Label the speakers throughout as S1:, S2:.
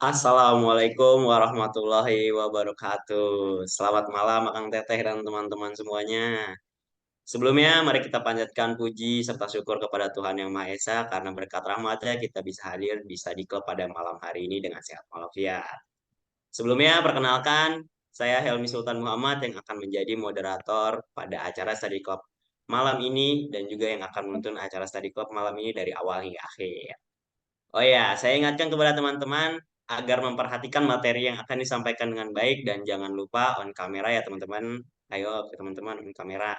S1: Assalamualaikum warahmatullahi wabarakatuh. Selamat malam, Akang Teteh dan teman-teman semuanya. Sebelumnya, mari kita panjatkan puji serta syukur kepada Tuhan Yang Maha Esa karena berkat rahmatnya kita bisa hadir di Study Club pada malam hari ini dengan sehat walafiat. Sebelumnya, perkenalkan, saya Helmi Sultan Muhammad yang akan menjadi moderator pada acara Study Club malam ini dan juga yang akan menuntun acara Study Club malam ini dari awal hingga akhir. Oh ya, saya ingatkan kepada teman-teman agar memperhatikan materi yang akan disampaikan dengan baik dan jangan lupa on kamera ya teman-teman. Ayo teman-teman on kamera.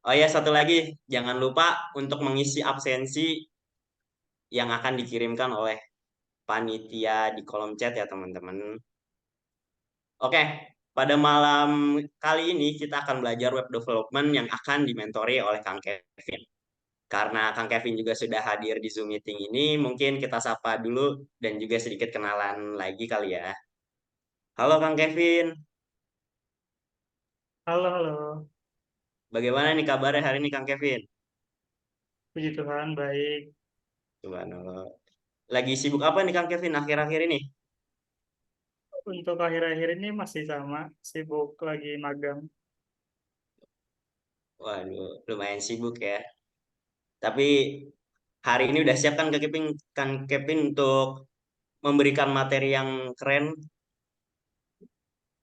S1: Oh ya, satu lagi, jangan lupa untuk mengisi absensi yang akan dikirimkan oleh panitia di kolom chat ya teman-teman. Oke, pada malam kali ini kita akan belajar web development yang akan dimentori oleh Kang Kevin. Karena Kang Kevin juga sudah hadir di Zoom meeting ini, mungkin kita sapa dulu dan juga sedikit kenalan lagi kali ya. Halo Kang Kevin,
S2: Halo, halo.
S1: bagaimana nih kabarnya hari ini Kang Kevin?
S2: Puji Tuhan, baik.
S1: Subhanallah. Lagi sibuk apa nih Kang Kevin akhir-akhir ini?
S2: Untuk akhir-akhir ini masih sama, sibuk lagi magang.
S1: Waduh, lumayan sibuk ya. Tapi hari ini udah siap kan Kang Kevin untuk memberikan materi yang keren.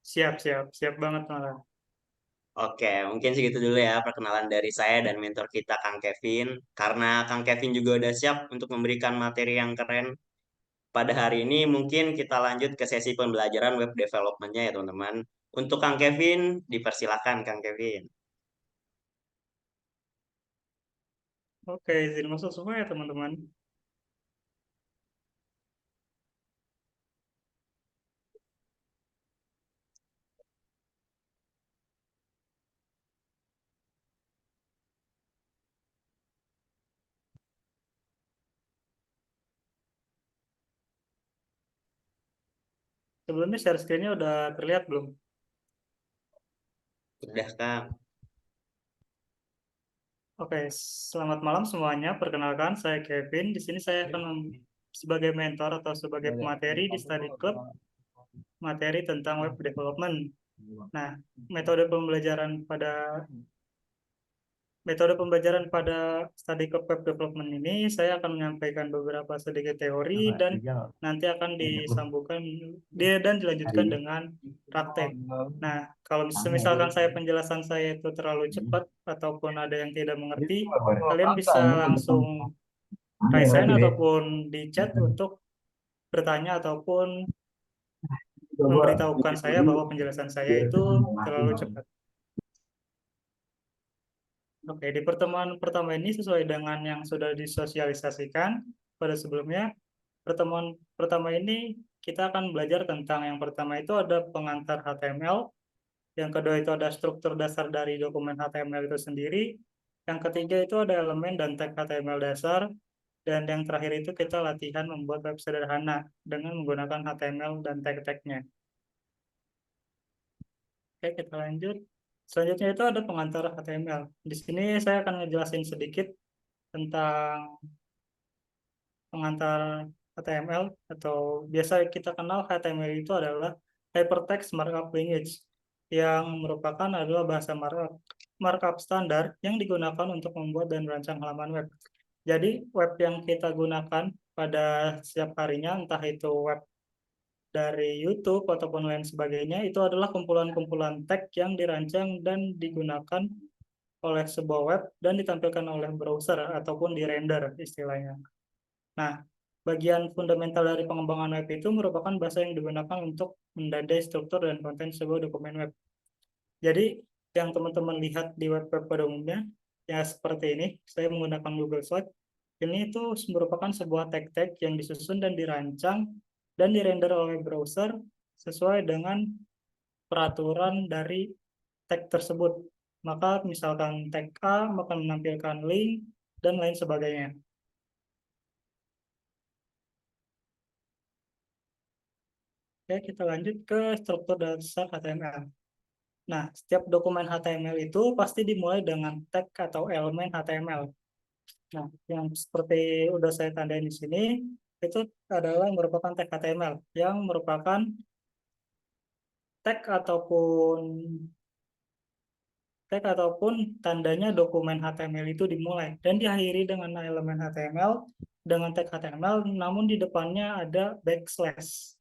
S2: Siap, siap, siap banget malah.
S1: Oke, mungkin segitu dulu ya perkenalan dari saya dan mentor kita Kang Kevin. Karena Kang Kevin juga udah siap untuk memberikan materi yang keren. Pada hari ini mungkin kita lanjut ke sesi pembelajaran web development-nya ya teman-teman. Untuk Kang Kevin, dipersilakan Kang Kevin.
S2: Oke, izin masuk semua ya teman-teman. Sebelumnya share screen-nya udah terlihat belum?
S1: Udah Kang.
S2: Oke, selamat malam semuanya. Perkenalkan, saya Kevin. Di sini saya akan sebagai mentor atau sebagai pemateri di Study Club, materi tentang web development. Nah, metode pembelajaran pada Metode pembelajaran pada study web development ini, saya akan menyampaikan beberapa sedikit teori dan nanti akan disambungkan dia dan dilanjutkan dengan praktek. Nah, kalau misalkan penjelasan saya itu terlalu cepat ataupun ada yang tidak mengerti, kalian bisa langsung raise hand ataupun di chat untuk bertanya ataupun memberitahukan saya bahwa penjelasan saya itu terlalu cepat. Oke, di pertemuan pertama ini sesuai dengan yang sudah disosialisasikan pada sebelumnya, pertemuan pertama ini kita akan belajar tentang yang pertama itu ada pengantar HTML, yang kedua itu ada struktur dasar dari dokumen HTML itu sendiri, yang ketiga itu ada elemen dan tag HTML dasar, dan yang terakhir itu kita latihan membuat web sederhana dengan menggunakan HTML dan tag-tagnya. Oke, kita lanjut. Selanjutnya itu ada pengantar HTML. Di sini saya akan ngejelasin sedikit tentang pengantar HTML atau biasa kita kenal HTML itu adalah Hypertext Markup Language yang merupakan adalah bahasa markup standar yang digunakan untuk membuat dan merancang halaman web. Jadi web yang kita gunakan pada setiap harinya, entah itu web dari YouTube ataupun lain sebagainya, itu adalah kumpulan-kumpulan tag yang dirancang dan digunakan oleh sebuah web dan ditampilkan oleh browser ataupun di-render istilahnya. Nah, bagian fundamental dari pengembangan web itu merupakan bahasa yang digunakan untuk mendadai struktur dan konten sebuah dokumen web. Jadi, yang teman-teman lihat di web-web pada umumnya, ya seperti ini, saya menggunakan Google Slide. Ini itu merupakan sebuah tag-tag yang disusun dan dirancang dan dirender oleh browser sesuai dengan peraturan dari tag tersebut. Maka misalkan tag A akan menampilkan link dan lain sebagainya. Oke, kita lanjut ke struktur dasar HTML. Nah, setiap dokumen HTML itu pasti dimulai dengan tag atau elemen HTML. Nah, yang seperti udah saya tandain di sini, itu adalah merupakan tag HTML yang merupakan tag ataupun tandanya dokumen HTML itu dimulai dan diakhiri dengan elemen HTML dengan tag HTML, namun di depannya ada backslash.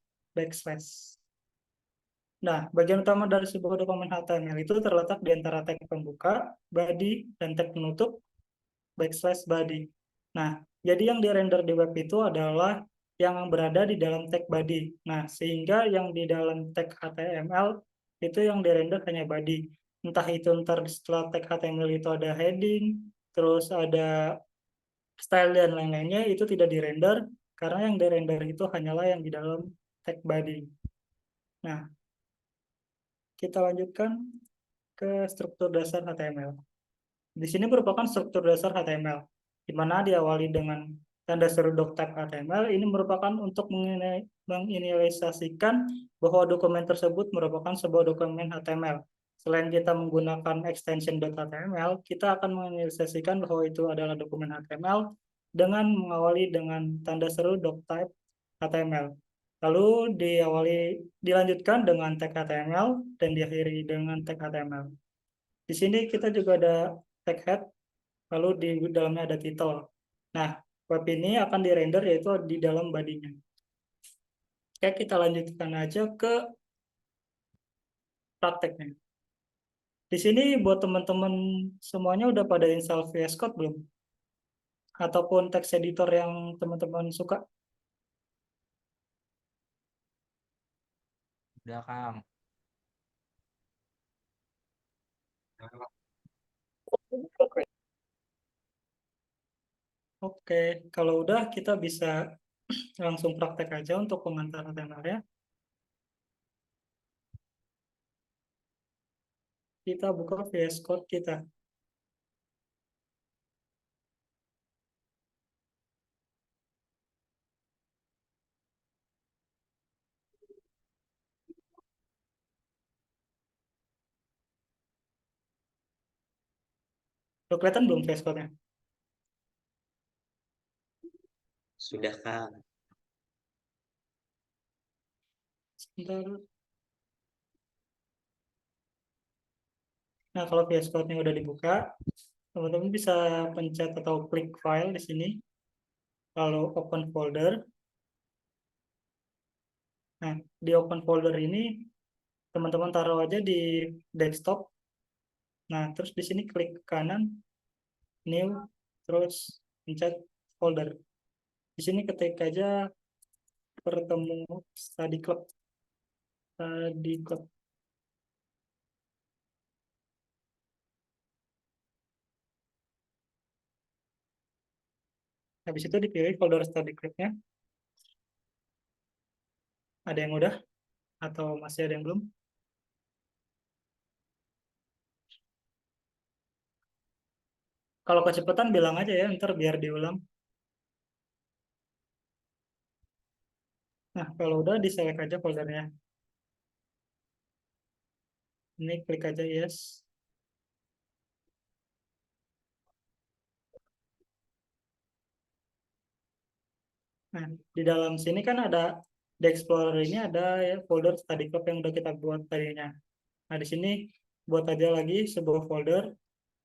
S2: Nah, bagian utama dari sebuah dokumen HTML itu terletak di antara tag pembuka, body, dan tag penutup backslash body. Nah, jadi yang dirender di web itu adalah yang berada di dalam tag body. Nah, sehingga yang di dalam tag HTML itu yang dirender hanya body. Entah itu ntar setelah tag HTML itu ada heading, terus ada style dan lain-lainnya, itu tidak dirender karena yang dirender itu hanyalah yang di dalam tag body. Nah, kita lanjutkan ke struktur dasar HTML. Di sini merupakan struktur dasar HTML, di mana diawali dengan tanda seru doctype HTML. Ini merupakan untuk menginisialisasikan bahwa dokumen tersebut merupakan sebuah dokumen HTML. Selain kita menggunakan extension .html, kita akan menginisialisasikan bahwa itu adalah dokumen HTML dengan mengawali dengan tanda seru doctype HTML. Lalu dilanjutkan dengan tag HTML dan diakhiri dengan tag HTML. Di sini kita juga ada tag head, lalu di dalamnya ada title. Nah, web ini akan dirender yaitu di dalam body-nya. Oke, kita lanjutkan aja ke prakteknya. Di sini buat teman-teman semuanya udah pada install VS Code belum? Ataupun text editor yang teman-teman suka?
S3: Udah, Kang.
S2: Oke, kalau udah kita bisa langsung praktek aja untuk pengantar HTML ya. Kita buka VS Code kita. Udah kelihatan belum VS Code-nya?
S1: Sudah, Kak.
S2: Sebentar. Nah, kalau VS Code-nya udah dibuka, teman-teman bisa pencet atau klik file di sini, lalu open folder. Nah, di open folder ini teman-teman taruh aja di desktop. Nah, terus di sini klik ke kanan, new, terus pencet folder. Di sini ketik aja pertemuan study club. Study club. Habis itu dipilih folder study club-nya. Ada yang udah? Atau masih ada yang belum? Kalau kecepatan bilang aja ya, ntar biar diulang. Nah, kalau udah di-select aja foldernya. Ini klik aja yes. Nah, di dalam sini kan ada di Explorer ini ada ya folder study club yang udah kita buat tadinya. Nah, di sini buat aja lagi sebuah folder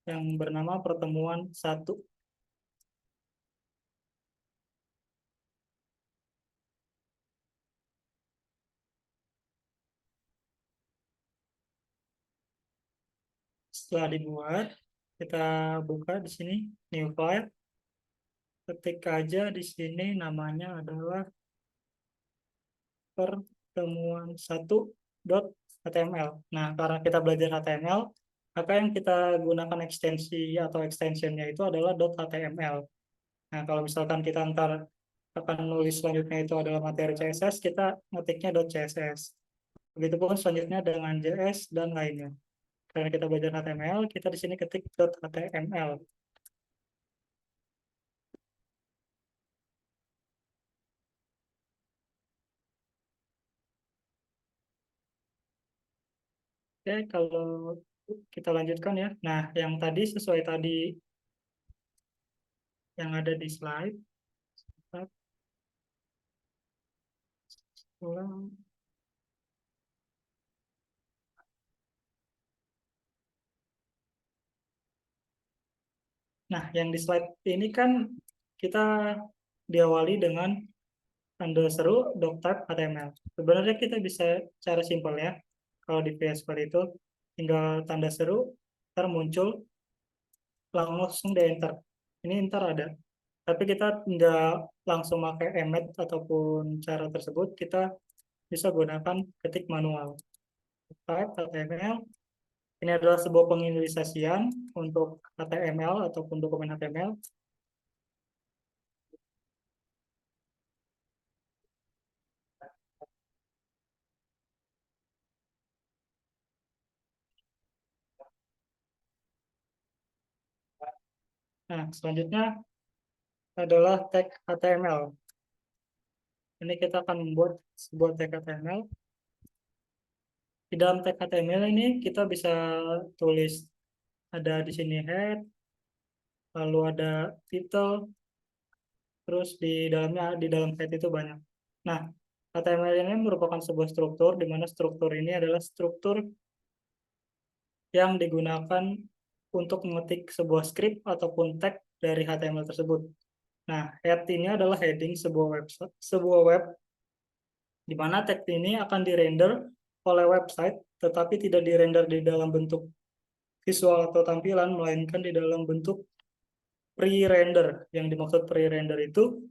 S2: yang bernama pertemuan 1. Setelah dibuat, kita buka di sini new file. Ketik aja di sini namanya adalah pertemuan 1.html. Nah, karena kita belajar HTML, maka yang kita gunakan ekstensi atau extensionnya itu adalah .html. Nah, kalau misalkan kita ntar akan nulis selanjutnya itu adalah materi CSS, kita ngetiknya .css. Begitupun selanjutnya dengan JS dan lainnya. Karena kita belajar HTML, kita di sini ketik .html. Oke, kalau kita lanjutkan ya. Nah, yang tadi sesuai tadi yang ada di slide. Ulang. Nah, yang di slide ini kan kita diawali dengan tanda seru doctype HTML. Sebenarnya kita bisa cara simpel ya. Kalau di VS Code itu tinggal tanda seru, ntar muncul, langsung di enter. Ini ntar ada. Tapi kita nggak langsung pakai emmet ataupun cara tersebut, kita bisa gunakan ketik manual. Type HTML. Ini adalah sebuah penginisiasian untuk HTML ataupun dokumen HTML. Nah, selanjutnya adalah tag HTML. Ini kita akan membuat sebuah tag HTML. Di dalam tag HTML ini kita bisa tulis, ada di sini head, lalu ada title, terus di dalam head itu banyak. Nah, HTML ini merupakan sebuah struktur di mana struktur ini adalah struktur yang digunakan untuk mengetik sebuah script ataupun tag dari HTML tersebut. Nah, head ini adalah heading sebuah web di mana tag ini akan dirender oleh website, tetapi tidak dirender di dalam bentuk visual atau tampilan, melainkan di dalam bentuk pre-render. Yang dimaksud pre-render itu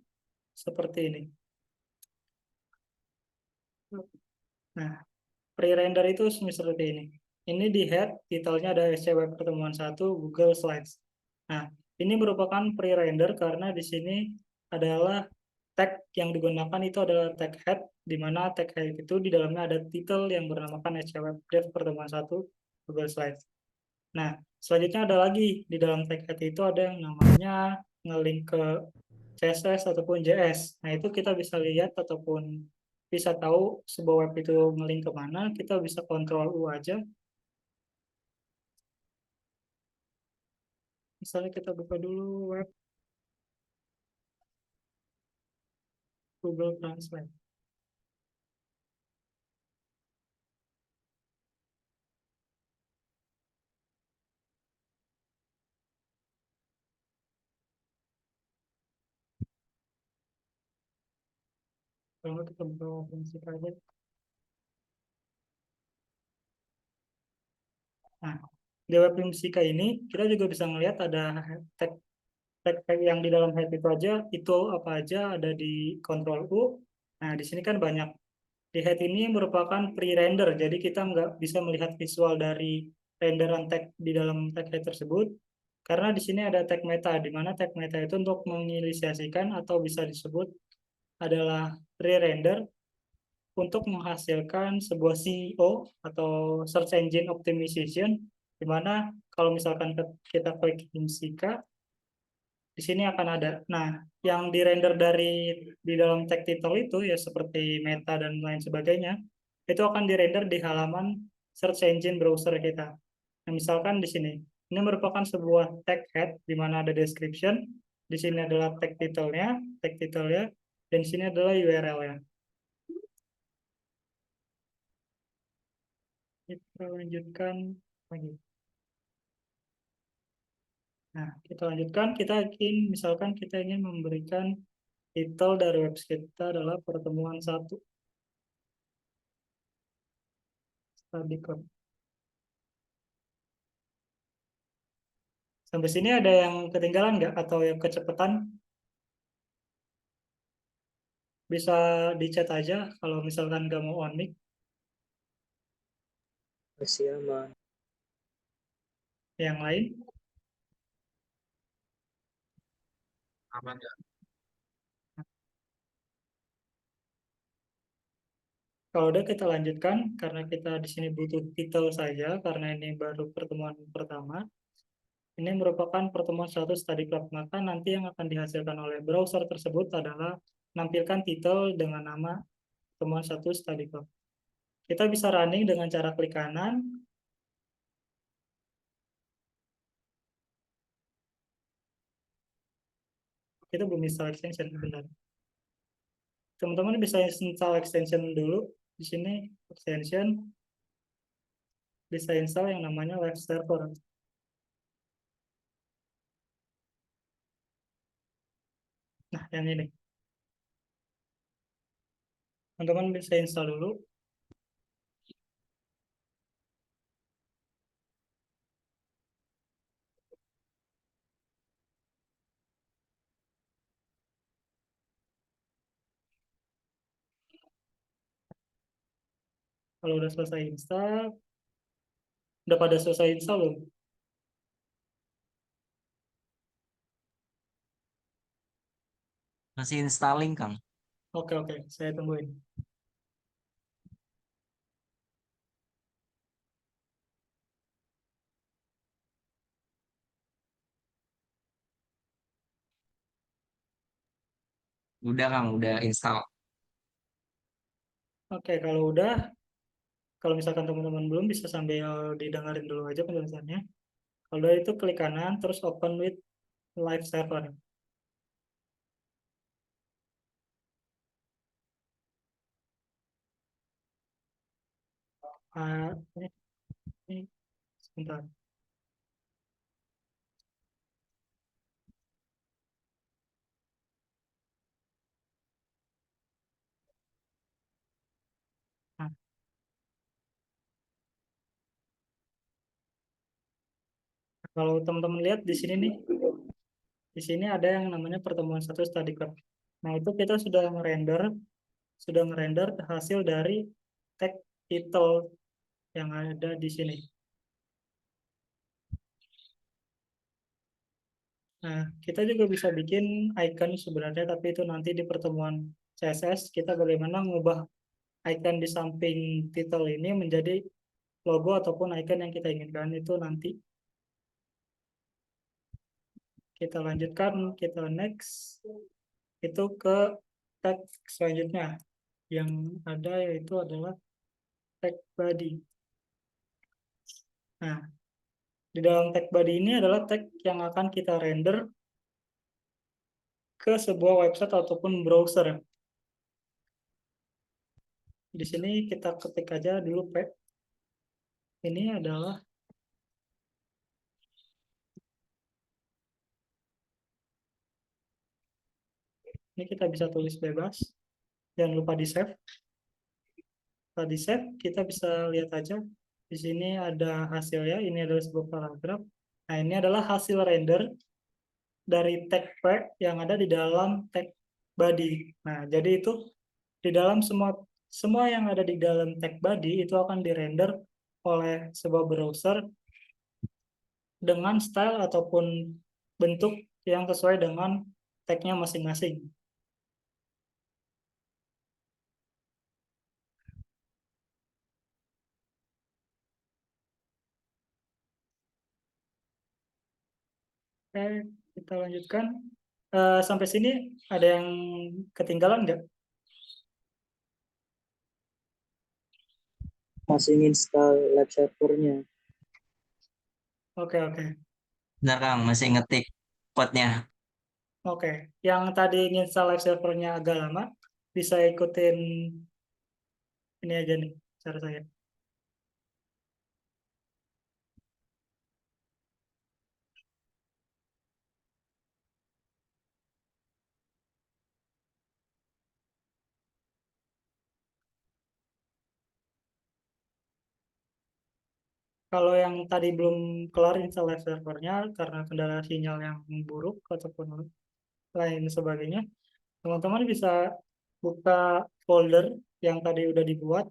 S2: seperti ini. Nah, pre-render itu seperti ini. Ini di head, titelnya ada SC Web Pertemuan 1 Google Slides. Nah, ini merupakan pre-render karena di sini adalah tag yang digunakan itu adalah tag head, di mana tag head itu di dalamnya ada titel yang bernamakan SC Web Dev Pertemuan 1 Google Slides. Nah, selanjutnya ada lagi di dalam tag head itu ada yang namanya nge-link ke CSS ataupun JS. Nah, itu kita bisa lihat ataupun bisa tahu sebuah web itu nge-link ke mana, kita bisa kontrol U aja. Misalnya kita buka dulu web Google Translate. Kalau kita buka OpenSea aja. Nah, di web Whimsica ini kita juga bisa melihat ada tag tag yang di dalam head itu aja, itu apa aja ada di Ctrl U. Nah, di sini kan banyak. Di head ini merupakan pre-render, jadi kita nggak bisa melihat visual dari renderan tag di dalam tag head tersebut. Karena di sini ada tag meta, di mana tag meta itu untuk menginisiasikan atau bisa disebut adalah pre-render untuk menghasilkan sebuah SEO atau Search Engine Optimization, di mana kalau misalkan kita klik Imsika, di sini akan ada. Nah, yang di-render di dalam tag title itu ya seperti meta dan lain sebagainya, itu akan di-render di halaman search engine browser kita. Nah, misalkan di sini, ini merupakan sebuah tag head di mana ada description, di sini adalah tag title-nya, dan di sini adalah URL-nya. Kita lanjutkan lagi. Nah, kita lanjutkan, misalkan kita ingin memberikan title dari website kita adalah pertemuan satu. Study code. Sampai sini ada yang ketinggalan nggak atau yang kecepatan? Bisa di chat aja kalau misalkan nggak mau on mic.
S3: Masih aman.
S2: Yang lain,
S3: Aman nggak?
S2: kalau udah kita lanjutkan karena kita di sini butuh title saja karena ini baru pertemuan pertama. Ini merupakan pertemuan satu study club, maka nanti yang akan dihasilkan oleh browser tersebut adalah menampilkan title dengan nama pertemuan satu study club. Kita bisa running dengan cara klik kanan. Kita belum install extension, benar. teman-teman bisa install extension dulu. Di sini extension bisa install yang namanya web server. Nah, yang ini. Teman-teman bisa install dulu. Kalau udah selesai install, udah pada selesai install belum?
S4: Masih installing, Kang.
S2: Oke, saya tungguin.
S4: Udah, Kang, udah install.
S2: Oke, kalau misalkan teman-teman belum, bisa sambil didengarin dulu aja penjelasannya. Kalau udah itu klik kanan, terus open with live server. Ah, ini sebentar. Nah, kalau teman-teman lihat di sini nih, di sini ada yang namanya pertemuan satu study club. Nah, itu kita sudah merender hasil dari tag title yang ada di sini. Nah, kita juga bisa bikin icon sebenarnya, tapi itu nanti di pertemuan CSS, kita bagaimana mengubah icon di samping title ini menjadi logo ataupun icon yang kita inginkan, itu nanti. Kita lanjutkan, kita next, itu ke tag selanjutnya. Yang ada yaitu adalah tag body. Nah, di dalam tag body ini adalah tag yang akan kita render ke sebuah website ataupun browser. Di sini kita ketik aja dulu P. Ini adalah ini kita bisa tulis bebas. Jangan lupa di save. Setelah di save, kita bisa lihat aja. Di sini ada hasilnya. Ini adalah sebuah paragraf. Nah, ini adalah hasil render dari tag P yang ada di dalam tag body. Nah, jadi itu di dalam semua yang ada di dalam tag body itu akan dirender oleh sebuah browser dengan style ataupun bentuk yang sesuai dengan tagnya masing-masing. Oke, kita lanjutkan. Sampai sini ada yang ketinggalan nggak?
S3: Masih install live servernya.
S2: Oke.
S4: Benar, Kang, masih ngetik code-nya.
S2: Oke, yang tadi install live servernya agak lama, bisa ikutin ini aja nih cara saya. Kalau yang tadi belum kelar install live servernya karena kendala sinyal yang buruk ataupun lain sebagainya, teman-teman bisa buka folder yang tadi udah dibuat,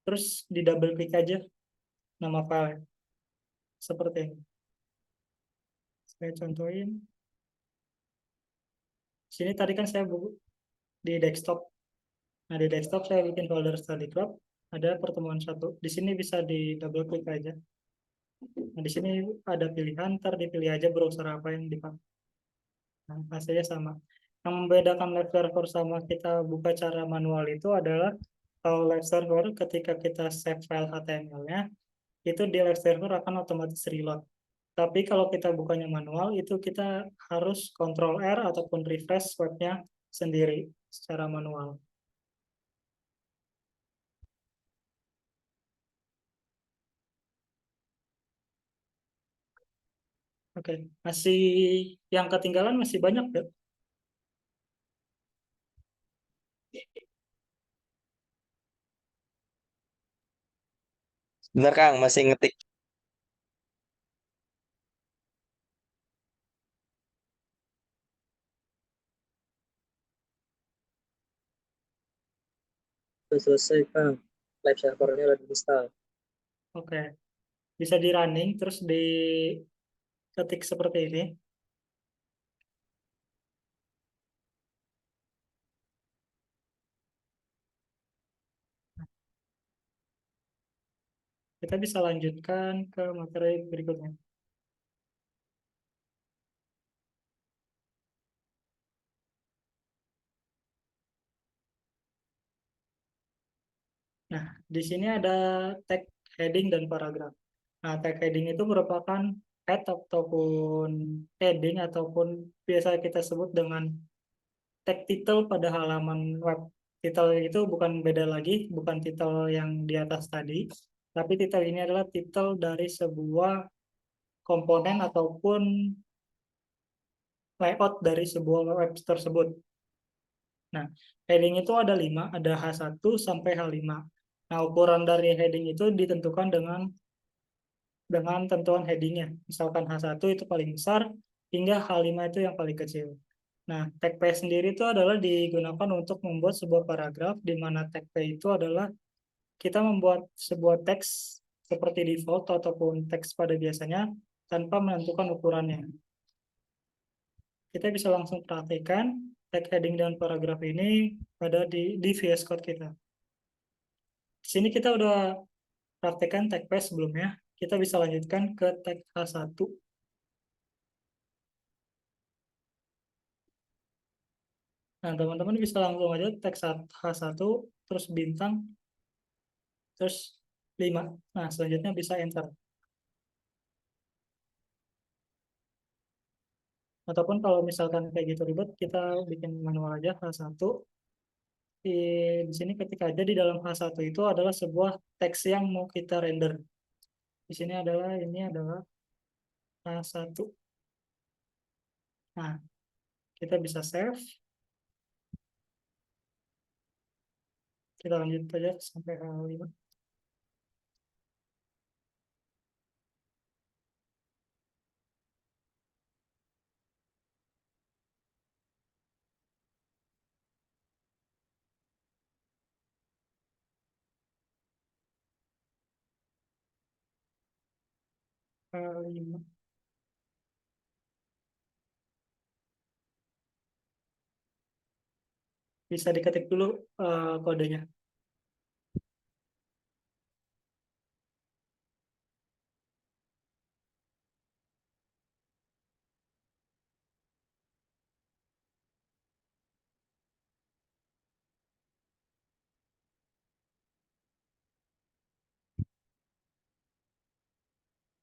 S2: terus di double klik aja nama file seperti ini. Saya contohin. Sini tadi kan saya buka di desktop. Nah, di desktop saya bikin folder study club, ada pertemuan satu. Di sini bisa di double klik aja. Nah, di sini ada pilihan, ntar dipilih aja browser apa yang dipakai. Nah, hasilnya sama. Yang membedakan live server sama kita buka cara manual itu adalah kalau live server ketika kita save file HTML-nya, itu di live server akan otomatis reload. Tapi kalau kita bukanya manual, itu kita harus Ctrl R ataupun refresh webnya sendiri secara manual. Oke, masih yang ketinggalan masih banyak ya?
S4: Bener Kang, masih ngetik.
S3: Sudah selesai, Kang. Live servernya udah di-install.
S2: Oke, bisa di running terus diketik seperti ini. Kita bisa lanjutkan ke materi berikutnya. Nah, di sini ada tag heading dan paragraf. Nah, tag heading itu merupakan head ataupun heading ataupun biasa kita sebut dengan tag title pada halaman web. Title itu bukan beda lagi, bukan title yang di atas tadi, tapi title ini adalah title dari sebuah komponen ataupun layout dari sebuah web tersebut. Nah, heading itu ada 5, ada H1 sampai H5. Nah, ukuran dari heading itu ditentukan dengan tentuan headingnya. Misalkan H1 itu paling besar, hingga H5 itu yang paling kecil. Nah, tag P sendiri itu adalah digunakan untuk membuat sebuah paragraf, di mana tag P itu adalah kita membuat sebuah teks seperti default ataupun teks pada biasanya tanpa menentukan ukurannya. Kita bisa langsung praktekkan tag heading dan paragraf ini pada di VS Code kita. Di sini kita udah praktekkan tag P sebelumnya. Kita bisa lanjutkan ke tag H1. Nah, teman-teman bisa langsung aja tag H1, terus bintang, terus 5. Nah, selanjutnya bisa enter. Ataupun kalau misalkan kayak gitu ribet, kita bikin manual aja H1. Di sini ketik aja di dalam H1 itu adalah sebuah teks yang mau kita render. Di sini ini adalah H1. Nah, kita bisa save. Kita lanjut aja sampai H5. H5. Bisa diketik dulu kodenya.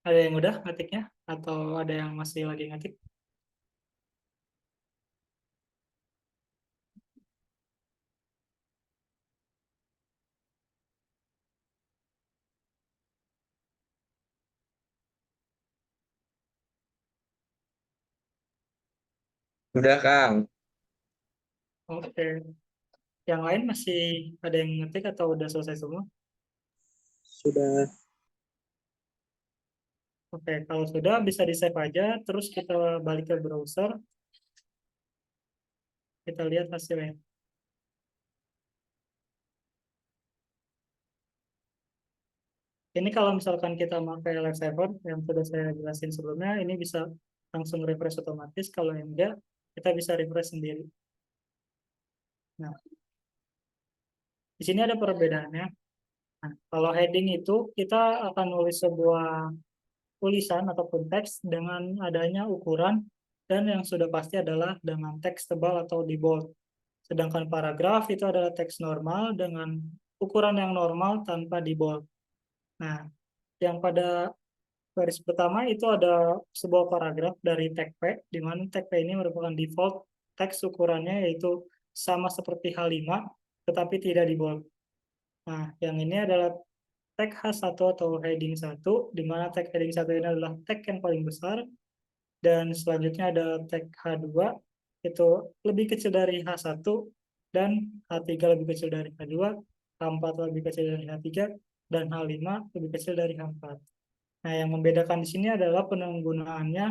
S2: Ada yang udah ngetiknya? Atau ada yang masih lagi ngetik?
S4: Udah Kang.
S2: Oke. Yang lain masih ada yang ngetik atau udah selesai semua?
S3: Sudah.
S2: Oke, kalau sudah bisa di-save aja, terus kita balik ke browser, kita lihat hasilnya. Ini kalau misalkan kita pakai live server yang sudah saya jelasin sebelumnya, ini bisa langsung refresh otomatis. Kalau yang enggak, kita bisa refresh sendiri. Nah, di sini ada perbedaannya. Nah, kalau heading itu kita akan nulis sebuah tulisan ataupun teks dengan adanya ukuran, dan yang sudah pasti adalah dengan teks tebal atau di bold. Sedangkan paragraf itu adalah teks normal dengan ukuran yang normal tanpa di bold. Nah, yang pada baris pertama itu ada sebuah paragraf dari tag P, di mana tag P ini merupakan default teks ukurannya yaitu sama seperti H5, tetapi tidak di bold. Nah, yang ini adalah tag H1 atau heading 1, di mana tag heading 1 ini adalah tag yang paling besar, Dan selanjutnya ada tag H2, itu lebih kecil dari H1, dan H3 lebih kecil dari H2, H4 lebih kecil dari H3, dan H5 lebih kecil dari H4. Nah, yang membedakan di sini adalah penggunaannya.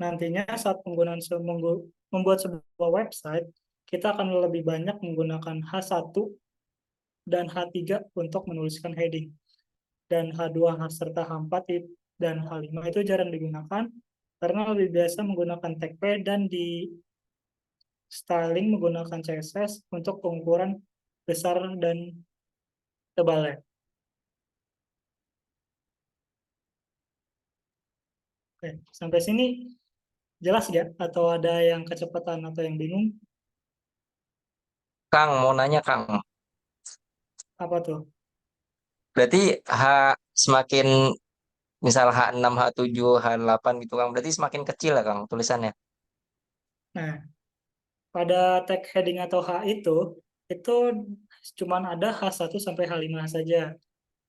S2: Nantinya saat penggunaan membuat sebuah website, kita akan lebih banyak menggunakan H1 dan H3 untuk menuliskan heading. Dan H2 serta H4 dan H5 itu jarang digunakan karena lebih biasa menggunakan tag P dan di styling menggunakan CSS untuk pengukuran besar dan tebalnya. Oke, sampai sini jelas ya? Atau ada yang kecepatan atau yang bingung?
S4: Kang, mau nanya Kang.
S2: Apa tuh?
S4: Berarti semakin misal H6, H7, H8 gitu Kang. Berarti semakin kecil ya Kang tulisannya.
S2: Nah, pada tag heading atau H itu cuma ada H1 sampai H5 saja.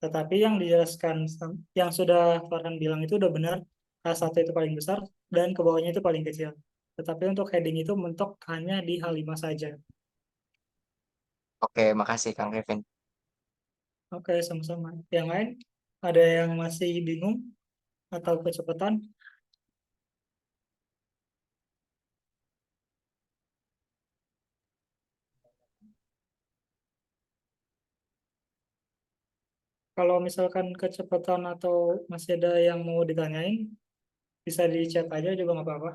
S2: Tetapi yang dijelaskan, yang sudah Farhan bilang itu udah benar, H1 itu paling besar dan ke bawahnya itu paling kecil. Tetapi untuk heading itu mentok hanya di H5 saja.
S4: Oke, makasih Kang Kevin.
S2: Oke, sama-sama. Yang lain, ada yang masih bingung atau kecepatan? Kalau misalkan kecepatan atau masih ada yang mau ditanyain, bisa di chat aja juga nggak apa-apa.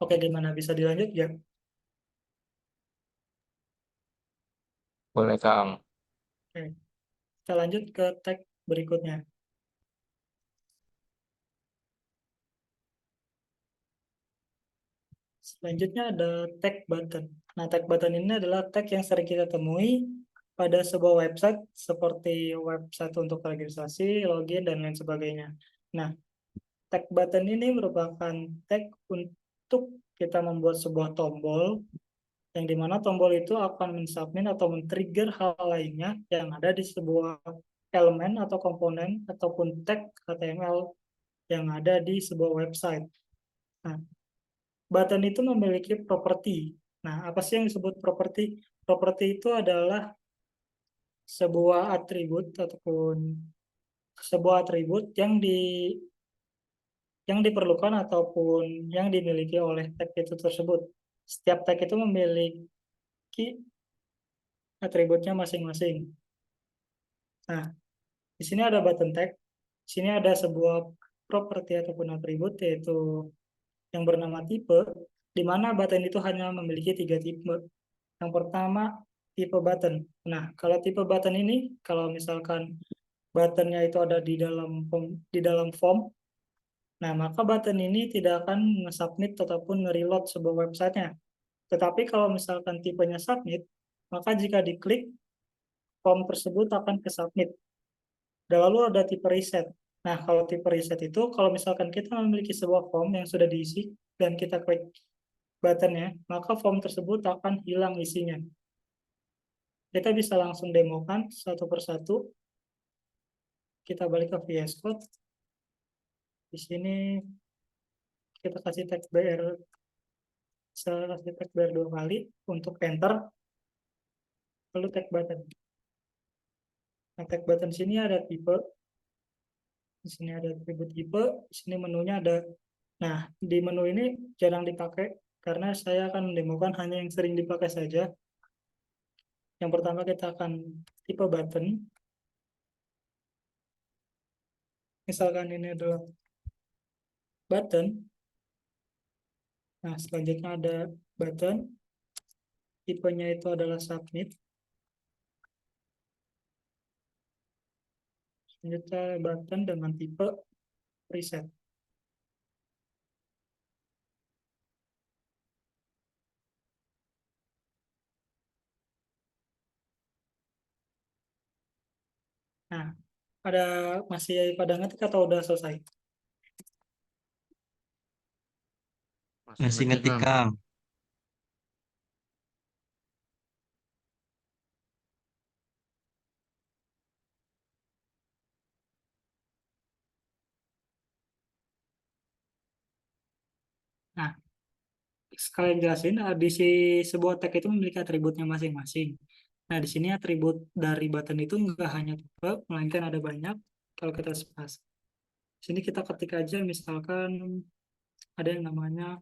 S2: Oke, gimana? Bisa dilanjut ya?
S4: Boleh Kang.
S2: Oke, kita lanjut ke tag berikutnya. Selanjutnya ada tag button. Nah, tag button ini adalah tag yang sering kita temui pada sebuah website seperti website untuk registrasi, login, dan lain sebagainya. Nah, tag button ini merupakan tag untuk kita membuat sebuah tombol yang dimana tombol itu akan mensubmit atau men-trigger hal lainnya yang ada di sebuah elemen atau komponen ataupun tag HTML yang ada di sebuah website. Nah, button itu memiliki properti. Nah, apa sih yang disebut properti? Properti itu adalah sebuah atribut ataupun sebuah atribut yang diperlukan ataupun yang dimiliki oleh tag itu tersebut. Setiap tag itu memiliki atributnya masing-masing. Nah, di sini ada button tag. Di sini ada sebuah properti ataupun atribut yaitu yang bernama tipe, di mana button itu hanya memiliki 3 tipe. Yang pertama, tipe button. Nah, kalau tipe button ini, kalau misalkan buttonnya itu ada di dalam form, nah maka button ini tidak akan nge-submit ataupun nge-reload sebuah websitenya. Tetapi kalau misalkan tipenya submit, maka jika diklik, form tersebut akan ke submit. Dan lalu ada tipe reset. Nah, kalau tipe reset itu, kalau misalkan kita memiliki sebuah form yang sudah diisi, dan kita klik buttonnya, maka form tersebut akan hilang isinya. Kita bisa langsung demokan satu persatu. Kita balik ke VS Code. Di sini kita kasih tag BR, saya kasih tag BR 2 kali untuk enter, lalu tag button. Nah, tag button sini ada tipe, di sini ada atribut tipe, di sini menunya ada. Nah, di menu ini jarang dipakai karena saya akan mendemokan hanya yang sering dipakai saja. Yang pertama kita akan tipe button. Misalkan ini adalah button. Nah, selanjutnya ada button. Tipenya itu adalah submit. Selanjutnya button dengan tipe reset. Nah, ada masih pada ngetik atau udah selesai?
S4: Masih ngetik Kang.
S2: sekalian jelasin, di si sebuah tag itu memiliki atributnya masing-masing. Nah, di sini atribut dari button itu nggak hanya tipe, melainkan ada banyak. Kalau kita spasi, sini kita ketik aja, misalkan ada yang namanya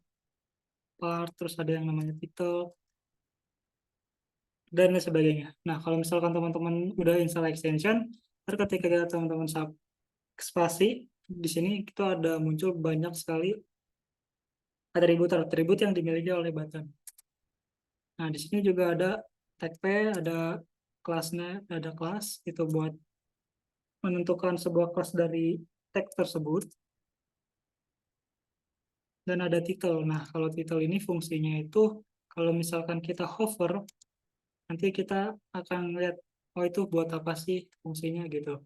S2: part, terus ada yang namanya title, dan lain sebagainya. Nah, kalau misalkan teman-teman udah install extension, ntar ketika teman-teman spasi, di sini itu ada muncul banyak sekali atribut-atribut yang dimiliki oleh button. Nah, di sini juga ada tag P, ada kelasnya, ada kelas itu buat menentukan sebuah kelas dari tag tersebut, dan ada title. Nah, kalau title ini fungsinya itu kalau misalkan kita hover, nanti kita akan lihat, oh itu buat apa sih fungsinya gitu.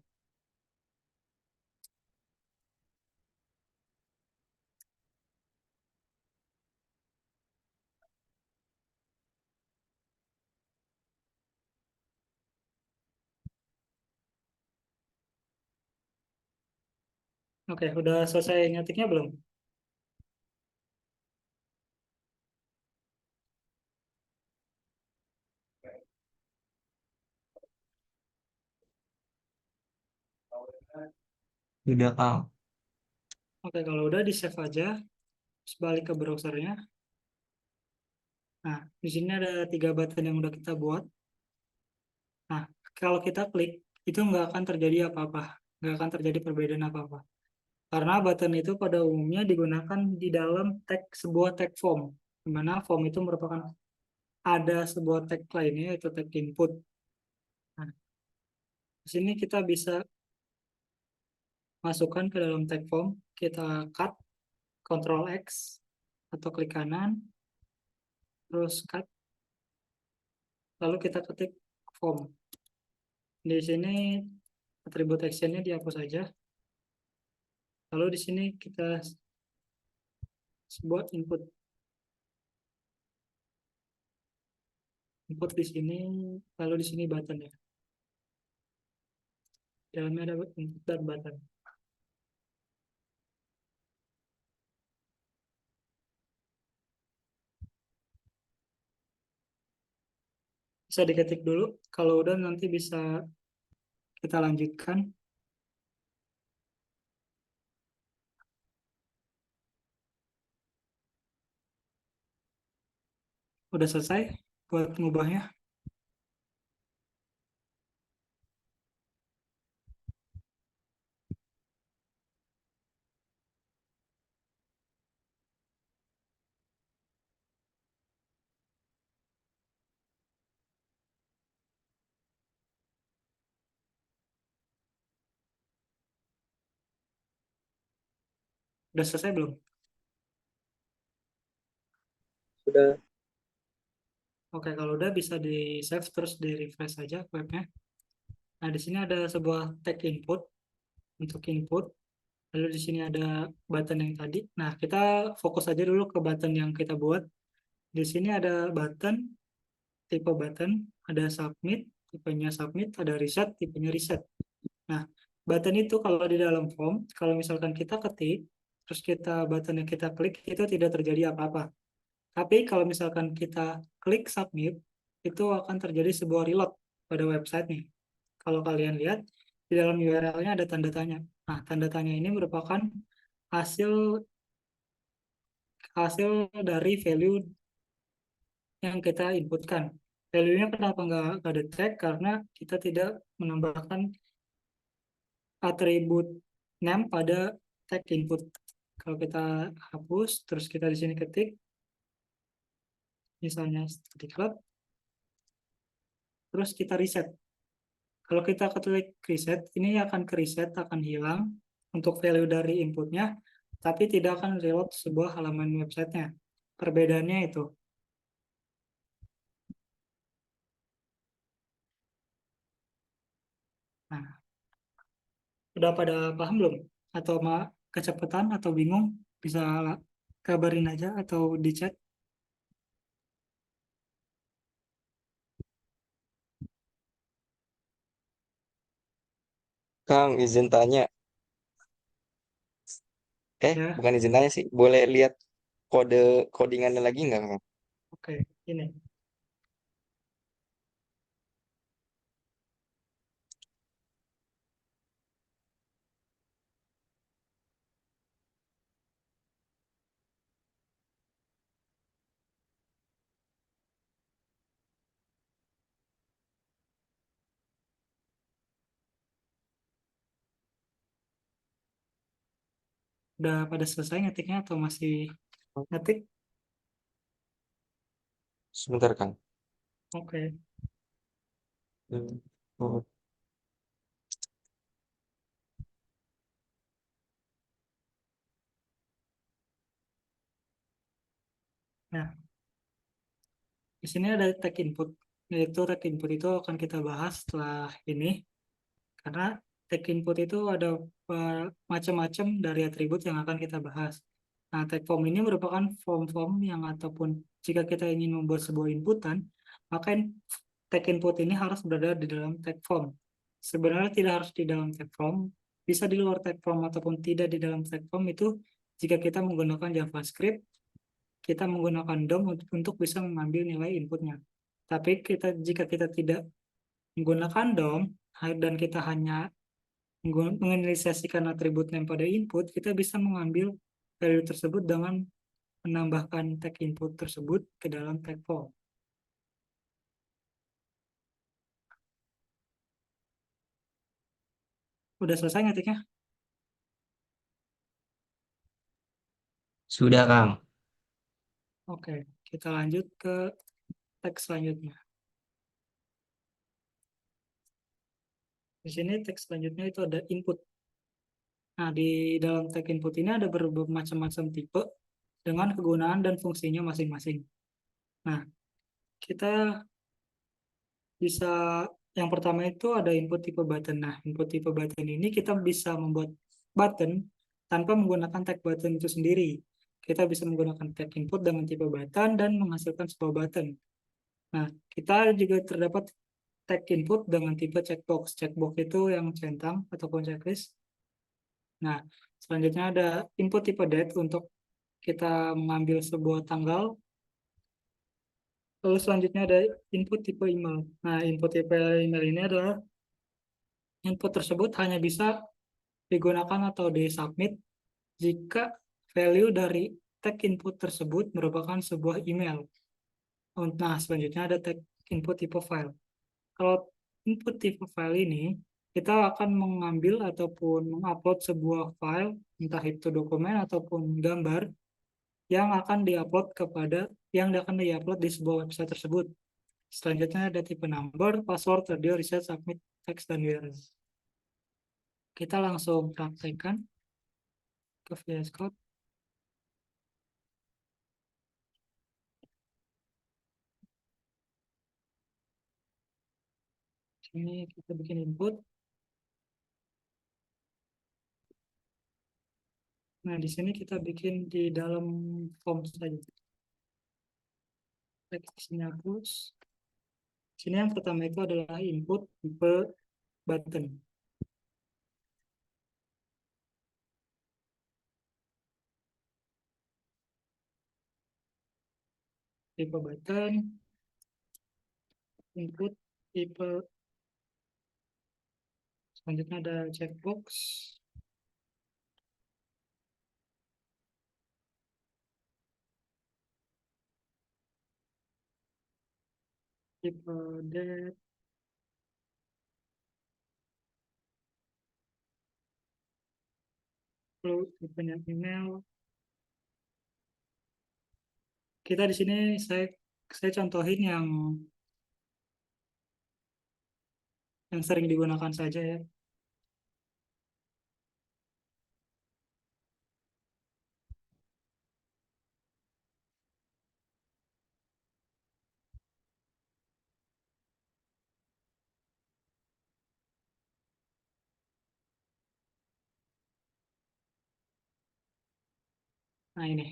S2: Oke, udah selesai ngetiknya belum?
S4: Udah, Kang.
S2: Oke, kalau udah di save aja, terus balik ke browsernya. Nah, di sini ada 3 button yang udah kita buat. Nah, kalau kita klik, itu nggak akan terjadi apa-apa. Nggak akan terjadi perbedaan apa-apa. Karena button itu pada umumnya digunakan di dalam sebuah tag form. Di mana form itu merupakan ada sebuah tag lainnya, yaitu tag input. Nah, di sini kita bisa masukkan ke dalam tag form, kita cut, Ctrl X, atau klik kanan, terus cut, lalu kita ketik form. Di sini atribut actionnya dihapus saja. Lalu di sini kita buat input. Input di sini, lalu di sini button ya. Dalamnya ada input dan button. Bisa diketik dulu, kalau udah nanti bisa kita lanjutkan. Udah selesai buat ngubahnya. Udah selesai belum?
S3: Sudah.
S2: Oke, kalau udah bisa di save terus di refresh saja webnya. Nah, di sini ada sebuah tag input untuk input. Lalu di sini ada button yang tadi. Nah, kita fokus aja dulu ke button yang kita buat. Di sini ada button, tipe button, ada submit, tipenya submit, ada reset, tipenya reset. Nah, button itu kalau di dalam form, kalau misalkan kita ketik, terus button yang kita klik, itu tidak terjadi apa-apa. Tapi kalau misalkan kita klik submit, itu akan terjadi sebuah reload pada website nih. Kalau kalian lihat, di dalam URL-nya ada tanda tanya. Nah, tanda tanya ini merupakan hasil hasil dari value yang kita inputkan. Value-nya kenapa nggak detect? Karena kita tidak menambahkan atribut name pada tag input. Kalau kita hapus, terus kita di sini ketik, misalnya study club, terus kita reset. Kalau kita klik reset, ini akan ke reset, akan hilang untuk value dari inputnya, tapi tidak akan reload sebuah halaman websitenya. Perbedaannya itu. Nah, udah pada paham belum? Atau kecepatan atau bingung? Bisa kabarin aja atau di chat.
S4: Kang, izin tanya.
S2: Ya,
S4: Bukan izin tanya sih. Boleh lihat kode codingannya lagi nggak, Kang?
S2: Oke, ini. Udah pada selesai ngetiknya atau masih ngetik?
S4: Sebentar, Kang.
S2: Oke.
S4: Hmm. Oh,
S2: Nah, di sini ada tag input. Yaitu tag input itu akan kita bahas setelah ini. Karena tag input itu ada macam-macam dari atribut yang akan kita bahas. Nah, tag form ini merupakan form-form yang ataupun jika kita ingin membuat sebuah inputan, maka tag input ini harus berada di dalam tag form. Sebenarnya tidak harus di dalam tag form, bisa di luar tag form ataupun tidak di dalam tag form itu jika kita menggunakan JavaScript, kita menggunakan DOM untuk bisa mengambil nilai inputnya. Tapi jika kita tidak menggunakan DOM dan kita hanya menginisiasikan atribut name pada input, kita bisa mengambil value tersebut dengan menambahkan tag input tersebut ke dalam tag form. Udah selesai ngetiknya?
S4: sudah, Kang.
S2: Oke, kita lanjut ke tag selanjutnya. Di sini tag selanjutnya itu ada input. Nah, di dalam tag input ini ada bermacam-macam tipe dengan kegunaan dan fungsinya masing-masing. Nah, kita bisa yang pertama itu ada input tipe button. Nah, input tipe button ini kita bisa membuat button tanpa menggunakan tag button itu sendiri. Kita bisa menggunakan tag input dengan tipe button dan menghasilkan sebuah button. Nah, kita juga terdapat tag input dengan tipe checkbox. Checkbox itu yang centang ataupun checklist. Nah, selanjutnya ada input tipe date untuk kita mengambil sebuah tanggal. Lalu selanjutnya ada input tipe email. Nah, input tipe email ini adalah input tersebut hanya bisa digunakan atau disubmit jika value dari tag input tersebut merupakan sebuah email. Nah, selanjutnya ada tag input tipe file. Kalau input tipe file ini, kita akan mengambil ataupun mengupload sebuah file, entah itu dokumen ataupun gambar, yang akan diupload di sebuah website tersebut. Selanjutnya ada tipe number, password, radio, reset, submit, text, dan URL. Kita langsung praktekkan ke VS Code. Sini kita bikin input. Nah, di sini kita bikin di dalam form saja. Sini hapus. Sini yang pertama itu adalah input tipe button. Tipe button, input tipe, selanjutnya ada checkbox, tipe date, lalu tipenya email. Kita di sini saya contohin yang sering digunakan saja ya. Nah, ini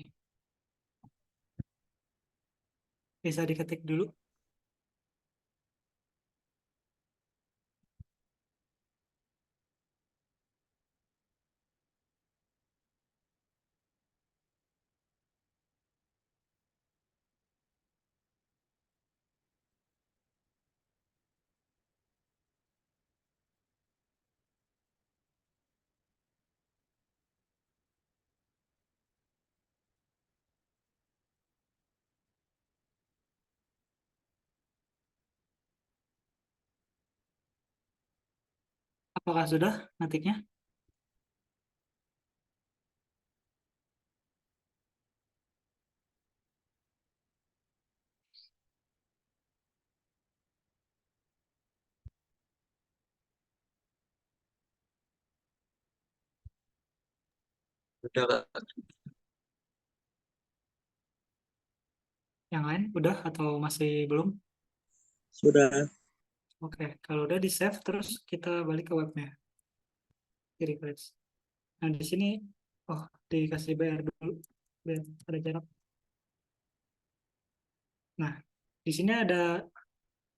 S2: bisa diketik dulu. Apakah sudah ngetiknya?
S4: Udah, Kak.
S2: Yang lain udah atau masih belum?
S3: Sudah.
S2: Oke, kalau udah di save terus kita balik ke webnya, di refresh. Nah di sini, oh dikasih bayar dulu, biar ada jarak. Nah di sini ada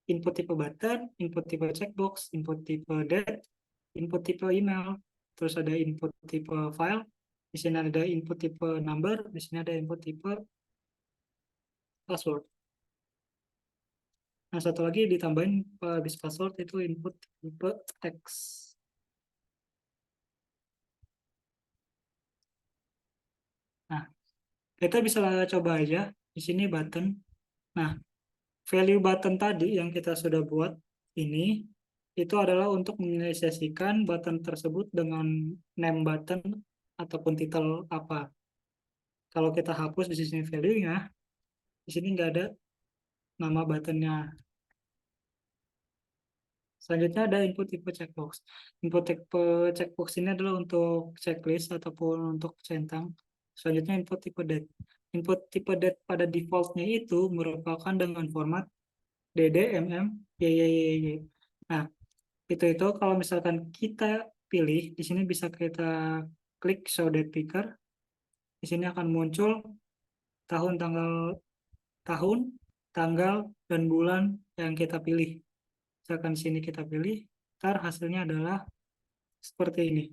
S2: input tipe button, input tipe checkbox, input tipe date, input tipe email, terus ada input tipe file, di sini ada input tipe number, di sini ada input tipe password. Nah satu lagi ditambahin habis password itu input tipe text. Nah kita bisa coba aja di sini button. Nah value button tadi yang kita sudah buat ini itu adalah untuk menginisiasikan button tersebut dengan name button ataupun title apa. Kalau kita hapus di sini value-nya, di sini nggak ada nama buttonnya. Selanjutnya ada input tipe checkbox. Input tipe checkbox ini adalah untuk checklist ataupun untuk centang. Selanjutnya input tipe date. Input tipe date pada default-nya itu merupakan dengan format DD, MM, YYYY. Nah, itu kalau misalkan kita pilih, di sini bisa kita klik show date picker. Di sini akan muncul tahun, tanggal, tahun, tanggal, dan bulan yang kita pilih. Misalkan di sini kita pilih, ntar hasilnya adalah seperti ini.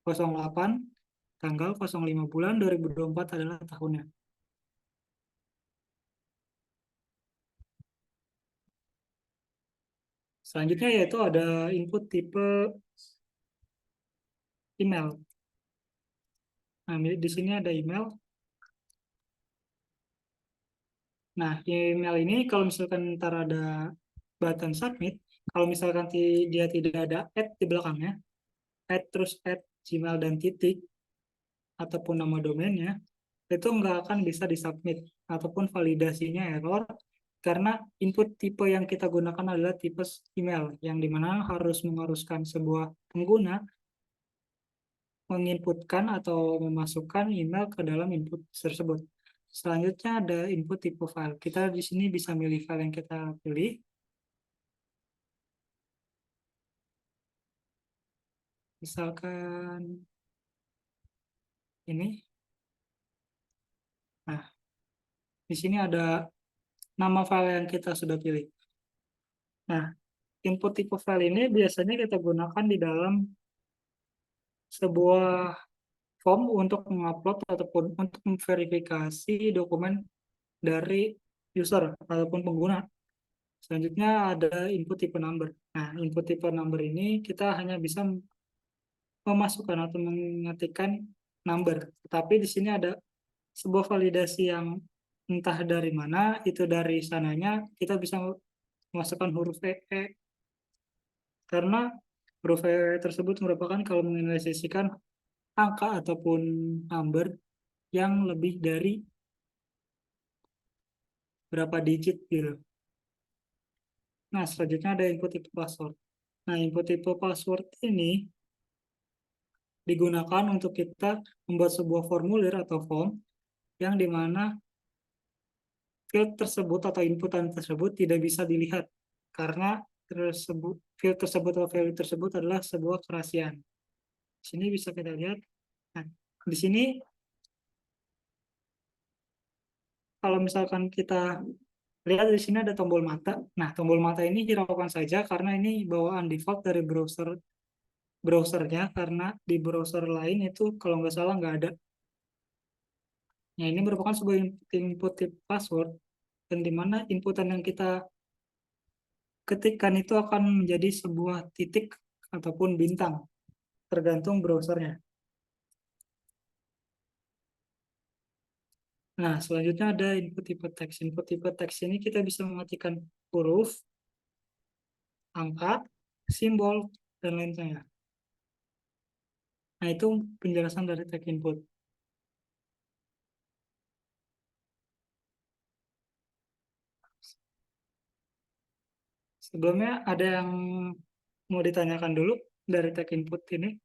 S2: 08, tanggal 05 bulan 2024 adalah tahunnya. Selanjutnya yaitu ada input tipe email. Nah, di sini ada email. Nah, email ini kalau misalkan ntar ada button submit, kalau misalkan dia tidak ada add di belakangnya, add terus add Gmail dan titik, ataupun nama domainnya, itu nggak akan bisa disubmit, ataupun validasinya error, karena input tipe yang kita gunakan adalah tipe email, yang dimana mengharuskan sebuah pengguna menginputkan atau memasukkan email ke dalam input tersebut. Selanjutnya ada input tipe file. Kita di sini bisa milih file yang kita pilih. Misalkan ini. Nah, di sini ada nama file yang kita sudah pilih. Nah, input tipe file ini biasanya kita gunakan di dalam sebuah form untuk mengupload ataupun untuk memverifikasi dokumen dari user ataupun pengguna. Selanjutnya ada input tipe number. Nah, input tipe number ini kita hanya bisa memasukkan atau mengetikkan number. Tetapi di sini ada sebuah validasi yang entah dari mana, itu dari sananya kita bisa memasukkan huruf E, karena huruf E tersebut merupakan kalau menginisiasikan angka ataupun number yang lebih dari berapa digit gitu. Nah, selanjutnya ada input tipe password. Nah, input tipe password ini digunakan untuk kita membuat sebuah formulir atau form yang dimana field tersebut atau inputan tersebut tidak bisa dilihat karena field tersebut atau value tersebut adalah sebuah kerahasiaan. Di sini bisa kita lihat. Nah, di sini kalau misalkan kita lihat di sini ada tombol mata. Nah, tombol mata ini hiraukan saja karena ini bawaan default dari browsernya, karena di browser lain itu kalau nggak salah nggak ada. Nah, ini merupakan sebuah input type password, dan di mana inputan yang kita ketikkan itu akan menjadi sebuah titik ataupun bintang, tergantung browsernya. Nah, selanjutnya ada input tipe teks. Input tipe teks ini kita bisa mengetikkan huruf, angka, simbol, dan lainnya. Nah, itu penjelasan dari tag input. Sebelumnya ada yang mau ditanyakan dulu dari tag input ini?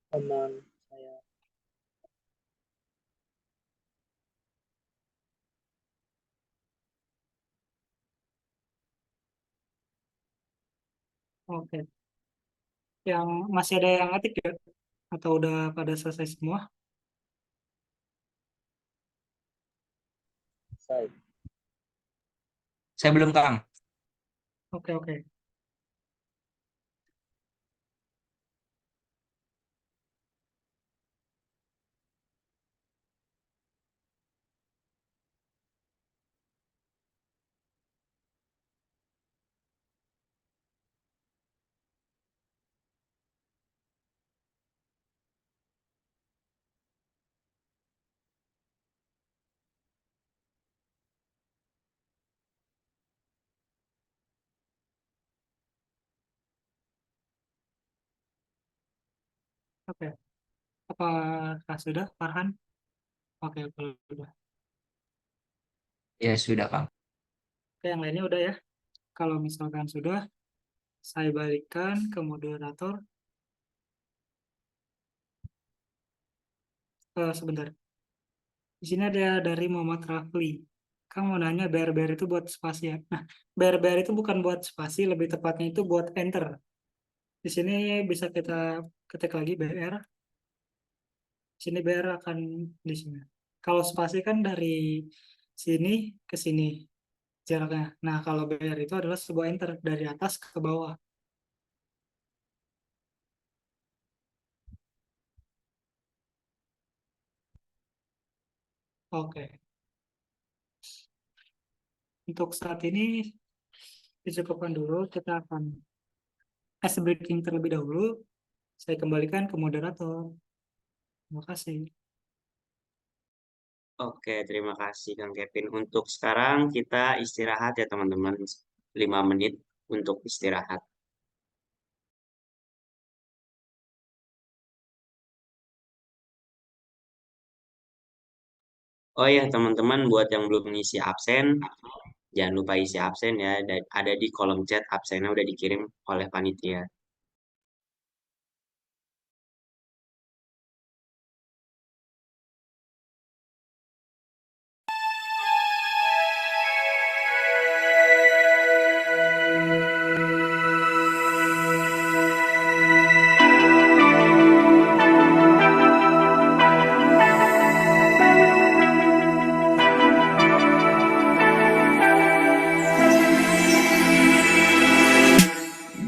S3: Teman saya.
S2: Oke. Yang masih ada yang ngetik ya? Atau udah pada selesai semua?
S3: Saya.
S4: Saya belum, Kang.
S2: Oke, oke. Oke. Apakah sudah, Farhan? Oke, kalau sudah.
S4: Ya sudah, Kang.
S2: Oke, yang lainnya udah ya. Kalau misalkan sudah, saya balikkan ke moderator. Sebentar. Di sini ada dari Muhammad Rafli. Kang mau nanya BR itu buat spasi ya. Nah, BR itu bukan buat spasi, lebih tepatnya itu buat enter. Di sini bisa kita ketik lagi BR. Di sini BR akan di sini. Kalau spasi kan dari sini ke sini jaraknya. Nah, kalau BR itu adalah sebuah enter dari atas ke bawah. Oke. Untuk saat ini dicukupkan dulu. Kita akan ice breaking terlebih dahulu. Saya kembalikan ke moderator. Terima kasih.
S1: Oke, terima kasih Kang Kevin. Untuk sekarang kita istirahat ya teman-teman. 5 menit untuk istirahat. Oh ya teman-teman, buat yang belum ngisi absen, jangan lupa isi absen ya. Ada di kolom chat, absennya udah dikirim oleh panitia.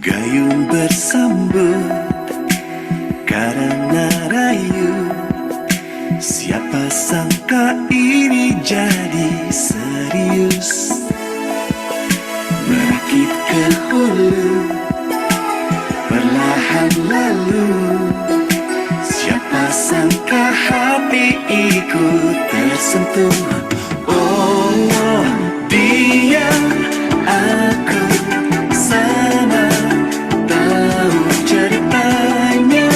S5: Gayung bersambut karena rayu. Siapa sangka ini jadi serius. Merakit ke hulu perlahan lalu. Siapa sangka hati ikut tersentuh. Oh, dia aku sama tahu ceritanya.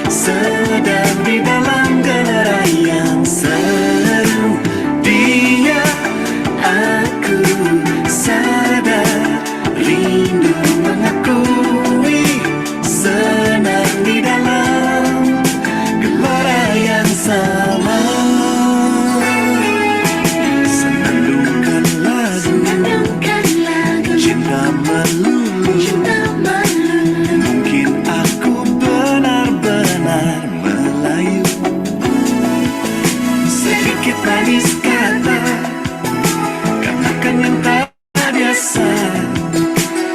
S5: Sedang di dalam gelora yang seru. Dia aku sadar rindu mengakui. Senang di dalam gelora yang sama. Senandungkan lagu cinta melulu. Mungkin aku benar-benar melayu. Sedikit manis kata, katakan yang tak biasa.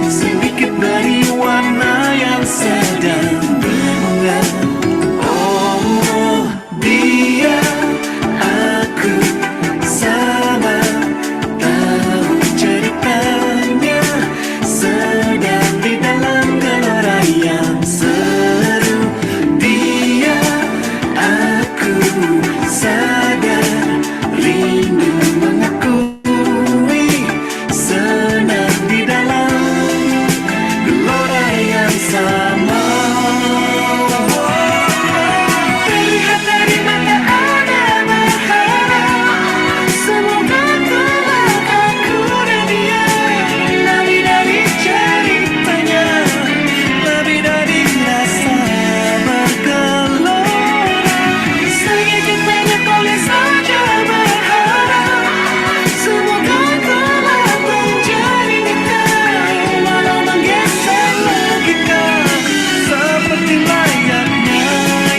S5: Sedikit dari warna yang sedang bunga. Oh, dia aku sama tahu ceritanya. Sedang di dalam gelora yang seru. Dia aku sadar rindu mengakui, senang di dalam gelora yang sama. Terlihat dari mata ada berharap, semoga kelak aku dan dia lebih dari ceritanya, lebih dari rasa bergelora. Sedikit banyak boleh saja berharap, semoga kelak menjadi nyata, walau menggeser logika, seperti layaknya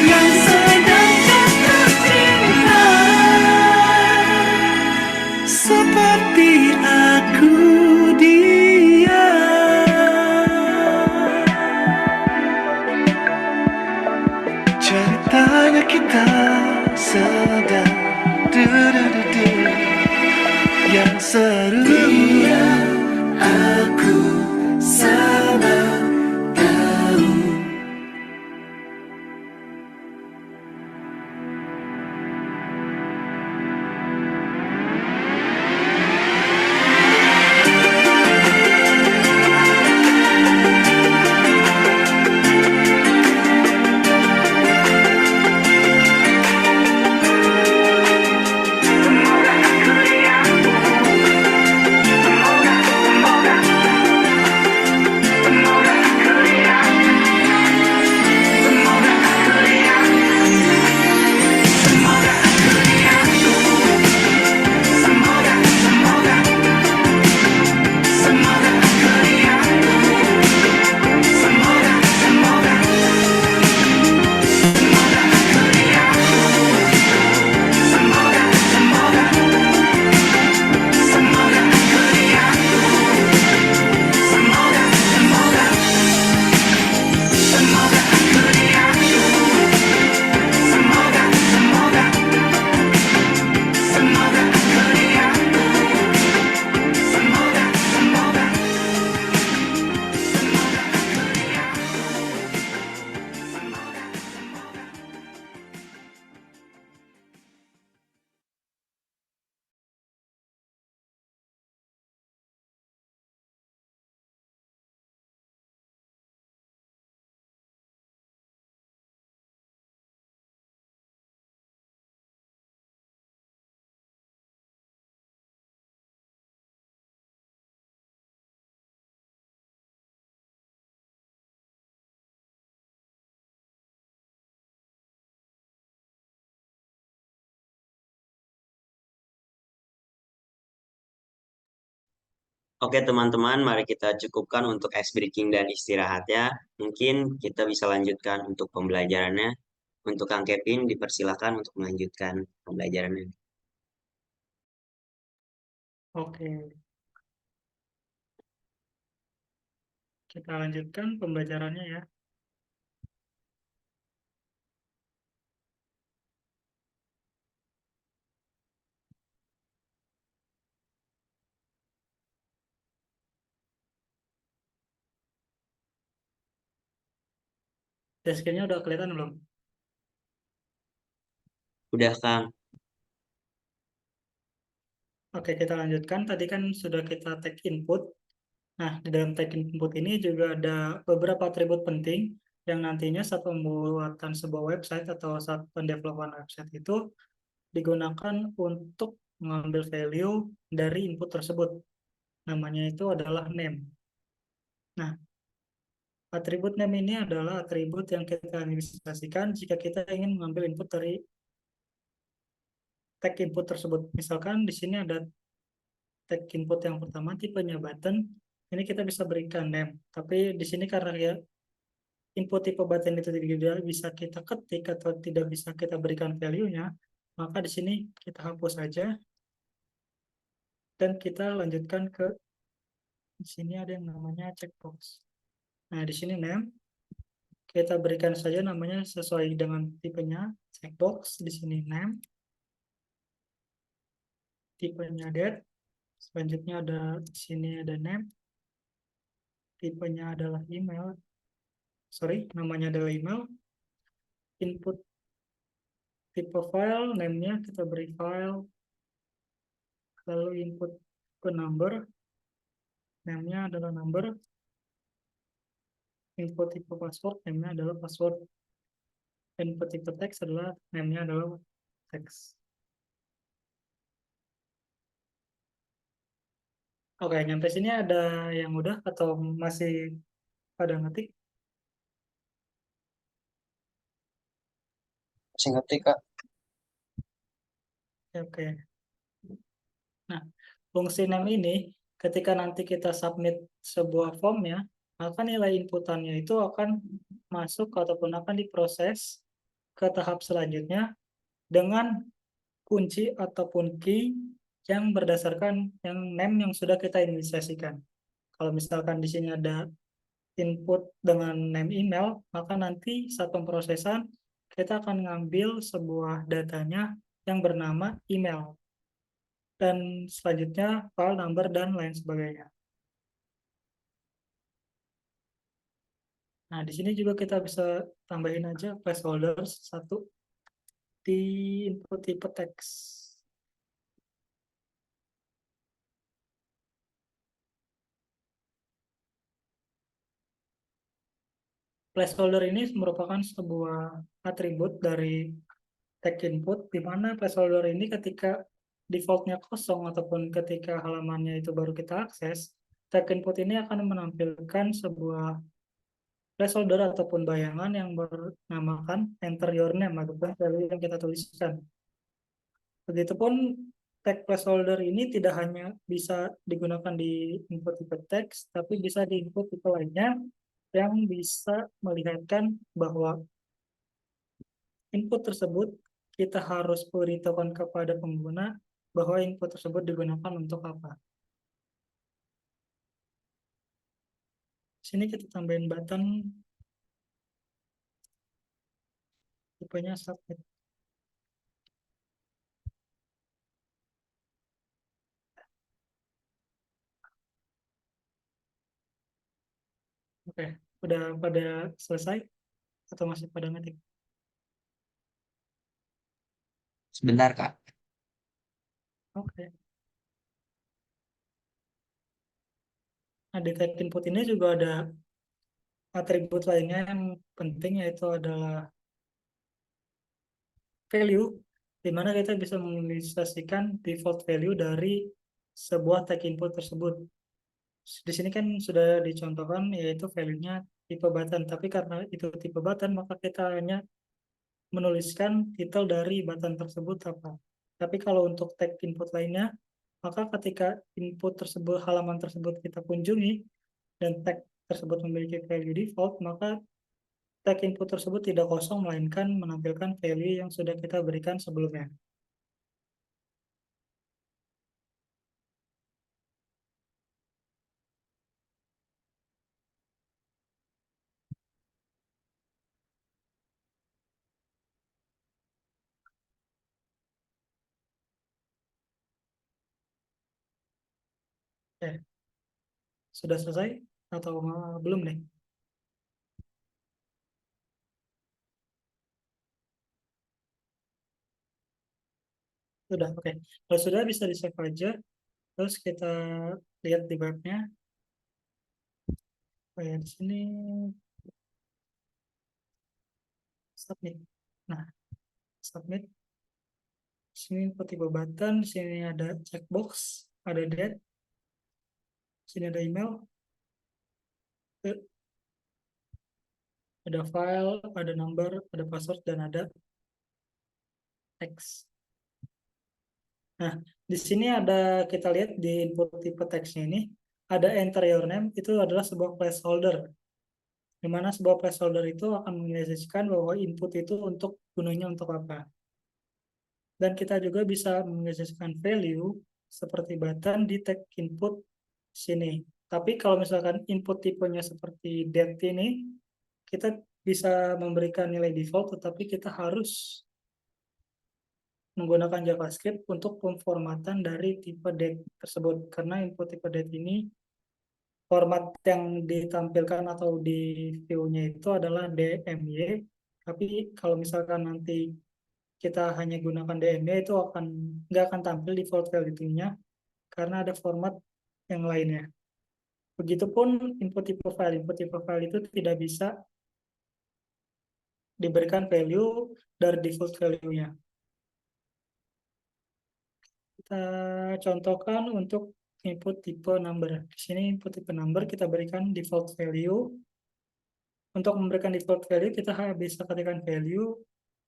S5: yang sedang jatuh cinta, seperti aku dia. Ceritanya kita sedang du-du-du-du, yang seru dia, aku sama tahu.
S1: Oke teman-teman, mari kita cukupkan untuk ice breaking dan istirahatnya. Mungkin kita bisa lanjutkan untuk pembelajarannya. Untuk Kang Kevin, dipersilakan untuk melanjutkan pembelajarannya.
S2: Oke, kita lanjutkan pembelajarannya ya. Screen-nya udah kelihatan belum?
S1: Udah Kang,
S2: Oke, kita lanjutkan. Tadi kan sudah kita tag input. Nah, di dalam tag input ini juga ada beberapa atribut penting yang nantinya saat pembuatan sebuah website atau saat pendevelopan website itu digunakan untuk mengambil value dari input tersebut. Namanya itu adalah name. Nah, atribut name ini adalah atribut yang kita administrasikan jika kita ingin mengambil input dari tag input tersebut. Misalkan di sini ada tag input yang pertama, tipenya button. Ini kita bisa berikan name. Tapi di sini karena ya input tipe button itu tidak bisa kita ketik atau tidak bisa kita berikan value-nya, maka di sini kita hapus saja dan kita lanjutkan ke di sini ada yang namanya checkbox. Nah, di sini name kita berikan saja namanya sesuai dengan tipenya checkbox. Di sini name, tipenya date. Selanjutnya ada di sini ada name, tipenya adalah email. Namanya adalah email. Input tipe file, name-nya kita beri file. lalu input ke number, name-nya adalah number, input tipe password, name-nya adalah password, input tipe teks adalah name-nya adalah teks. Oke, nyampe sini ada yang udah atau masih pada ngetik?
S3: Masih ngetik, Kak.
S2: Oke. Nah, fungsi name ini ketika nanti kita submit sebuah formnya, maka nilai inputannya itu akan masuk ataupun akan diproses ke tahap selanjutnya dengan kunci ataupun key yang berdasarkan yang name yang sudah kita inisiasikan. Kalau misalkan di sini ada input dengan name email, maka nanti saat pemrosesan kita akan ngambil sebuah datanya yang bernama email. Dan selanjutnya file number dan lain sebagainya. Nah, di sini juga kita bisa tambahin aja placeholder satu di input tipe teks. Placeholder ini merupakan sebuah atribut dari tag input, di mana placeholder ini ketika defaultnya kosong ataupun ketika halamannya itu baru kita akses, tag input ini akan menampilkan sebuah placeholder ataupun bayangan yang bernamakan enter your name ataupun value yang kita tuliskan. Begitupun tag placeholder ini tidak hanya bisa digunakan di input tipe teks, tapi bisa di input tipe lainnya yang bisa melihatkan bahwa input tersebut kita harus beritahukan kepada pengguna bahwa input tersebut digunakan untuk apa. Sini kita tambahin button tipenya submit. Oke, udah pada selesai atau masih pada ngetik?
S4: Sebentar, Kak.
S2: Oke. Nah, di tag input ini juga ada atribut lainnya yang penting, yaitu adalah value, di mana kita bisa menginisiasikan default value dari sebuah tag input tersebut. Di sini kan sudah dicontohkan yaitu value-nya tipe button, tapi karena itu tipe button maka kita hanya menuliskan titel dari button tersebut apa. Tapi kalau untuk tag input lainnya, maka ketika input tersebut, halaman tersebut kita kunjungi dan tag tersebut memiliki value default, maka tag input tersebut tidak kosong melainkan menampilkan value yang sudah kita berikan sebelumnya. Oke. Sudah selesai atau belum nih? Sudah, oke. Kalau sudah bisa di save aja. Terus kita lihat di webnya. Oh ya, di sini submit. Nah, submit. Sini tipe button, sini ada checkbox, ada date, sini ada email, ada file, ada number, ada password, dan ada teks. Nah, di sini ada kita lihat di input tipe teksnya ini ada enter your name, itu adalah sebuah placeholder, di mana sebuah placeholder itu akan menginisiasikan bahwa input itu untuk gunanya untuk apa. Dan kita juga bisa menginisiasikan value seperti button di tag input sini. Tapi kalau misalkan input tipenya seperti date ini, kita bisa memberikan nilai default, tetapi kita harus menggunakan JavaScript untuk pemformatan dari tipe date tersebut. Karena input tipe date ini, format yang ditampilkan atau di view-nya itu adalah DMY. Tapi kalau misalkan nanti kita hanya gunakan DMY, itu nggak akan tampil default value-nya. karena ada format yang lainnya. Begitupun input tipe file. Input tipe file itu tidak bisa diberikan value dari default value-nya. Kita contohkan untuk input tipe number. Di sini input tipe number kita berikan default value. Untuk memberikan default value kita bisa ketikkan value.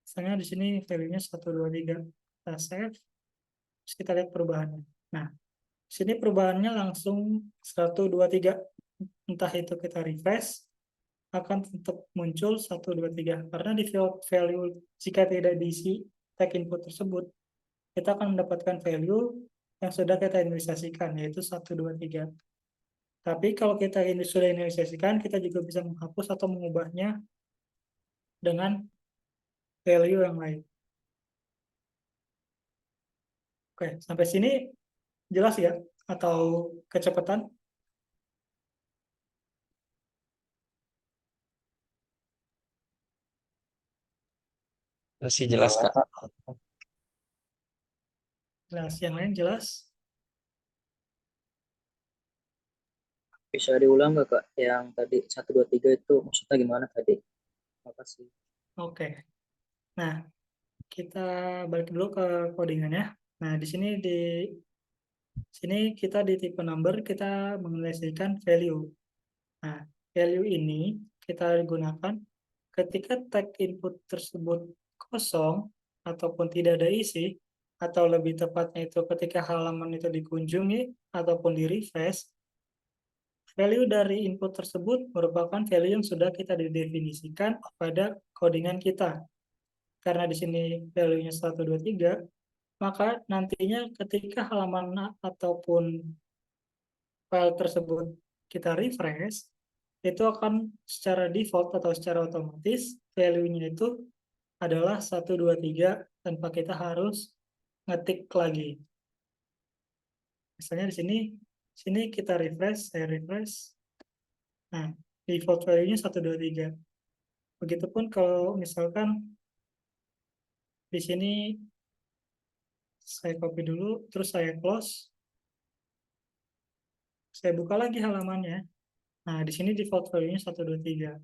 S2: Misalnya di sini value-nya 1, 2, 3. Kita save. Terus kita lihat perubahannya. Nah, di sini perubahannya langsung 1, 2, 3. Entah itu kita refresh, akan tetap muncul 1, 2, 3. Karena default value jika tidak diisi tag input tersebut, kita akan mendapatkan value yang sudah kita inisiasikan, yaitu 1, 2, 3. Tapi kalau kita ini sudah inisiasikan, kita juga bisa menghapus atau mengubahnya dengan value yang lain. Oke, sampai sini jelas ya? Atau kecepatan?
S4: Masih jelas, Kak.
S2: Jelas, yang lain jelas?
S3: Bisa diulang nggak Kak? Yang tadi 1, 2, 3 itu maksudnya gimana tadi? Makasih.
S2: Oke. Nah, kita balik dulu ke codingannya. Nah, di sini kita di tipe number kita menginisiasikan value. Nah, value ini kita gunakan ketika tag input tersebut kosong ataupun tidak ada isi, atau lebih tepatnya itu ketika halaman itu dikunjungi ataupun di refresh, value dari input tersebut merupakan value yang sudah kita definisikan pada codingan kita. Karena di sini value-nya 1, 2, 3, maka nantinya ketika halaman ataupun file tersebut kita refresh, itu akan secara default atau secara otomatis value-nya itu adalah 1, 2, 3 tanpa kita harus ngetik lagi. Misalnya di sini kita refresh, saya refresh. Nah, default value-nya 1, 2, 3. Begitupun kalau misalkan di sini saya copy dulu, terus saya close. Saya buka lagi halamannya. Nah, di sini default value-nya 1, 2, 3.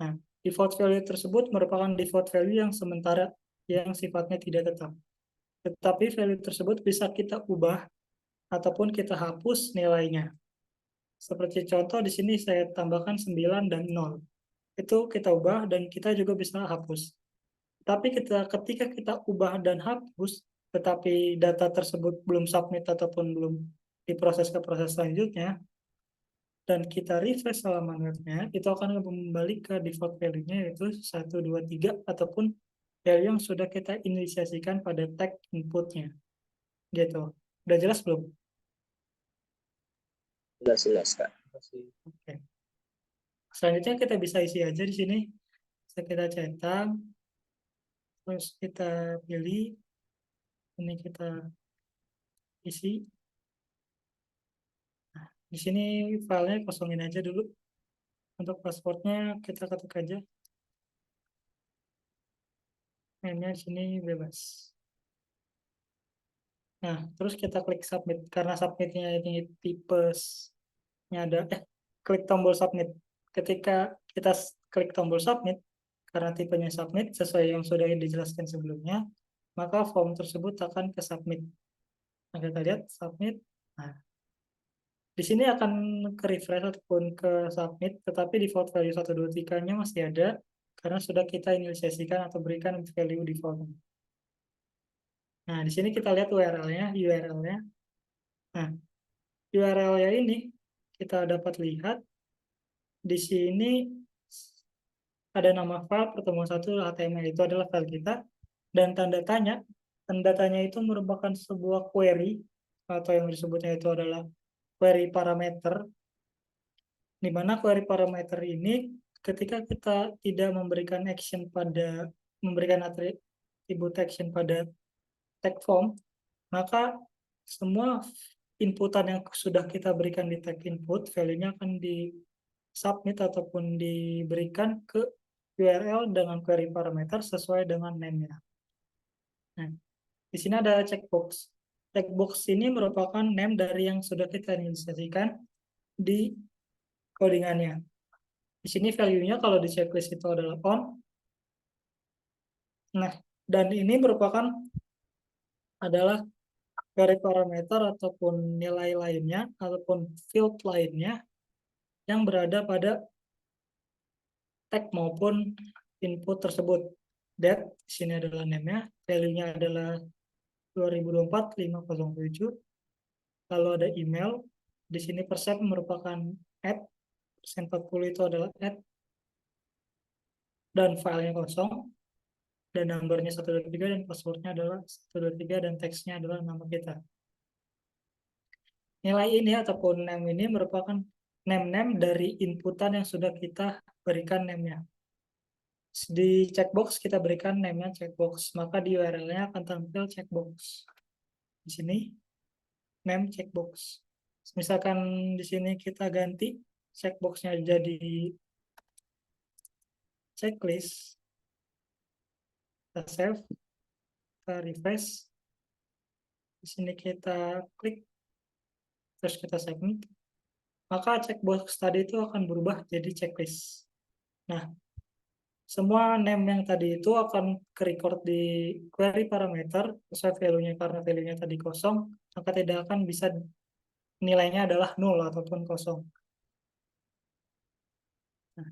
S2: Nah, default value tersebut merupakan default value yang sementara, yang sifatnya tidak tetap. Tetapi value tersebut bisa kita ubah ataupun kita hapus nilainya. Seperti contoh di sini saya tambahkan 9 dan 0. Itu kita ubah dan kita juga bisa hapus. Tapi ketika kita ubah dan hapus, tetapi data tersebut belum submit ataupun belum diproses ke proses selanjutnya, dan kita refresh halaman webnya, itu akan kembali ke default value-nya yaitu 1, 2, 3, ataupun value yang sudah kita inisiasikan pada tag input-nya. Gitu. Udah jelas belum?
S3: Jelas Kak. Makasih.
S2: Oke. Selanjutnya kita bisa isi aja di sini. Bisa kita cetak, terus kita pilih, ini kita isi. Nah, di sini filenya kosongin aja dulu. Untuk passwordnya kita ketik aja. Namanya di sini bebas. Nah, terus kita klik submit. Karena submitnya ini tipesnya ada, klik tombol submit. Ketika kita klik tombol submit, karena tipenya submit sesuai yang sudah dijelaskan sebelumnya, maka form tersebut akan ke submit. Nah, kita lihat submit. Nah, di sini akan ke refresh ataupun ke submit, tetapi default value 1, 2, 3-nya masih ada, karena sudah kita inisiasikan atau berikan value default. Nah, di sini kita lihat URL-nya. Nah, URL-nya ini kita dapat lihat di sini ada nama file pertemuan 1 HTML, itu adalah file kita, dan tanda tanya itu merupakan sebuah query atau yang disebutnya itu adalah query parameter, di mana query parameter ini ketika kita tidak memberikan atribut action pada tag form, maka semua inputan yang sudah kita berikan di tag input, value-nya akan di-submit ataupun diberikan ke URL dengan query parameter sesuai dengan name-nya. Nah, di sini ada checkbox. Checkbox ini merupakan name dari yang sudah kita inisiasikan di codingannya. Di sini value-nya kalau di checklist itu adalah on. Nah, dan ini merupakan adalah query parameter ataupun nilai lainnya ataupun field lainnya yang berada pada tag maupun input tersebut. That di sini adalah name-nya, value-nya adalah 2024-507. Lalu ada email, di sini persen merupakan add, persen 40 itu adalah add, dan filenya kosong, dan numbernya 123 dan passwordnya adalah 123 dan teksnya adalah nama kita. Nilai ini ataupun name ini merupakan name-name dari inputan yang sudah kita berikan name-nya. Di checkbox kita berikan name-nya checkbox, maka di URL-nya akan tampil checkbox. Di sini name checkbox. Misalkan di sini kita ganti checkbox-nya jadi checklist, kita save, kita refresh. Di sini kita klik, terus kita submit, maka checkbox tadi itu akan berubah jadi checklist. Nah, semua name yang tadi itu akan ke-record di query parameter sesuai value-nya, karena value-nya tadi kosong, maka tidak akan bisa nilainya adalah 0 ataupun kosong. Nah,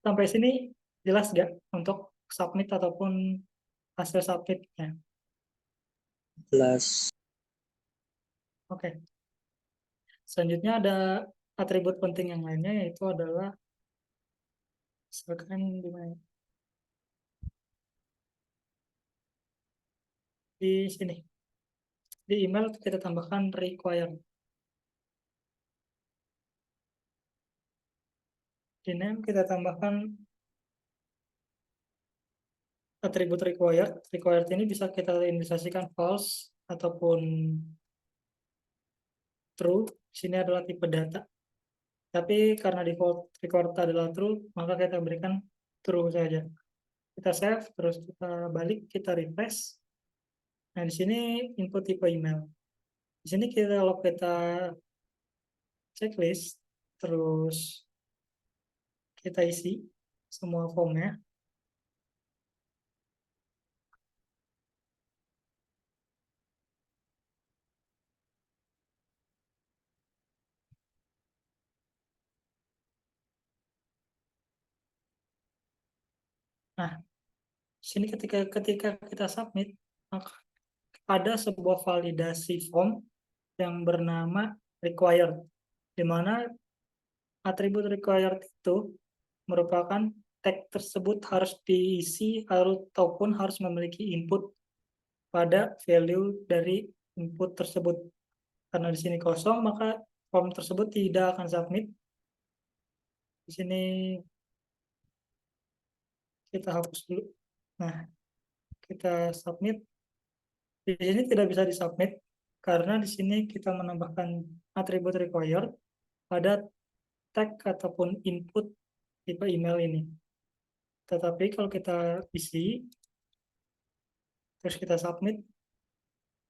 S2: sampai sini jelas nggak untuk submit ataupun hasil submitnya?
S3: Jelas.
S2: Oke. Selanjutnya ada atribut penting yang lainnya, yaitu adalah misalkan di sini. Di email kita tambahkan require. Di name kita tambahkan atribut required. Required ini bisa kita inisiasikan false ataupun true. Di sini adalah tipe data. Tapi karena default required adalah true, maka kita berikan true saja. Kita save, terus kita balik, kita refresh. Nah, di sini input tipe email. Di sini kalau kita checklist, terus kita isi semua formnya. Nah, di sini ketika kita submit, maka ada sebuah validasi form yang bernama required, di mana atribut required itu merupakan tag tersebut harus diisi ataupun harus memiliki input pada value dari input tersebut. Karena di sini kosong, maka form tersebut tidak akan submit. Di sini kita hapus dulu. Nah, kita submit. Di sini tidak bisa disubmit karena di sini kita menambahkan atribut required pada tag ataupun input tipe email ini. Tetapi kalau kita isi, terus kita submit,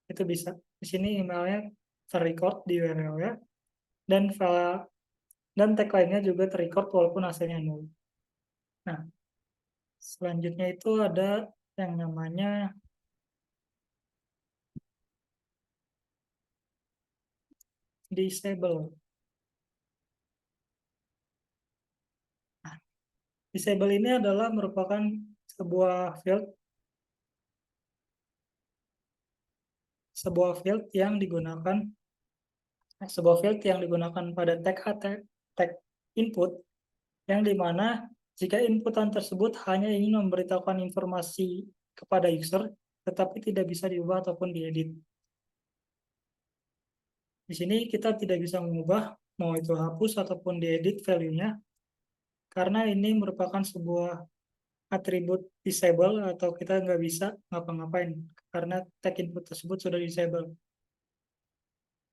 S2: itu bisa. Di sini emailnya terrecord di URL-nya, dan tag lainnya juga terrecord walaupun hasilnya 0. Nah, selanjutnya itu ada yang namanya disable. Nah, disable ini adalah merupakan sebuah field yang digunakan pada tag input, yang dimana jika inputan tersebut hanya ingin memberitahukan informasi kepada user, tetapi tidak bisa diubah ataupun diedit. Di sini kita tidak bisa mengubah, mau itu hapus ataupun diedit value-nya, karena ini merupakan sebuah atribut disable atau kita nggak bisa ngapa-ngapain, karena tag input tersebut sudah disable.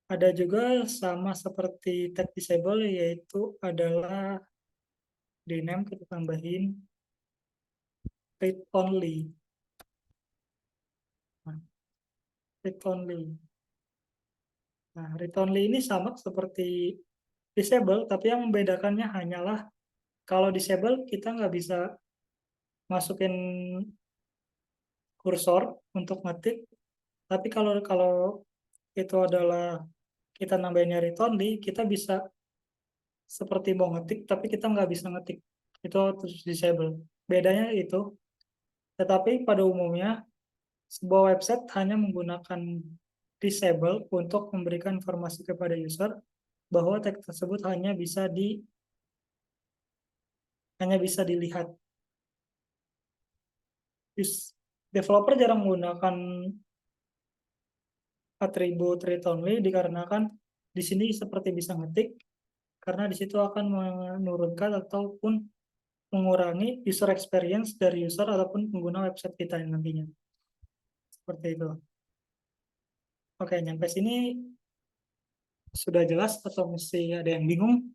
S2: Ada juga sama seperti tag disable, yaitu adalah di name kita tambahin read only. Read only. Nah, read only ini sama seperti disable, tapi yang membedakannya hanyalah kalau disable kita nggak bisa masukin kursor untuk ngetik, tapi kalau itu adalah kita nambahinnya read only, kita bisa seperti mau ngetik, tapi kita nggak bisa ngetik. Itu terus disable. Bedanya itu, tetapi pada umumnya sebuah website hanya menggunakan disable untuk memberikan informasi kepada user bahwa teks tersebut hanya bisa dilihat. Developer jarang menggunakan atribut read only dikarenakan di sini seperti bisa ngetik, karena di situ akan menurunkan ataupun mengurangi user experience dari user ataupun pengguna website kita yang nantinya. Seperti itu. Oke, nyampe sini sudah jelas atau mesti ada yang bingung?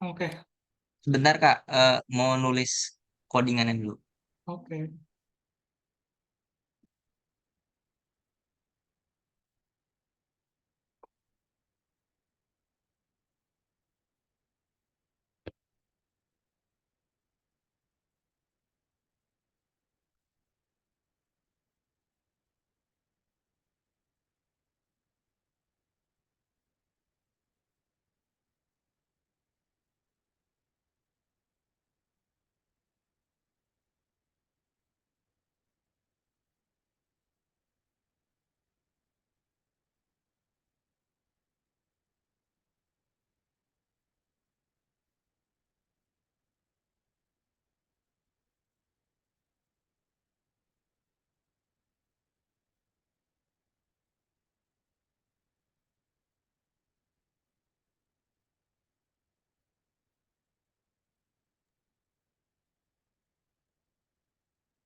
S2: Oke,
S4: Sebentar Kak, mau nulis codingannya dulu.
S2: oke.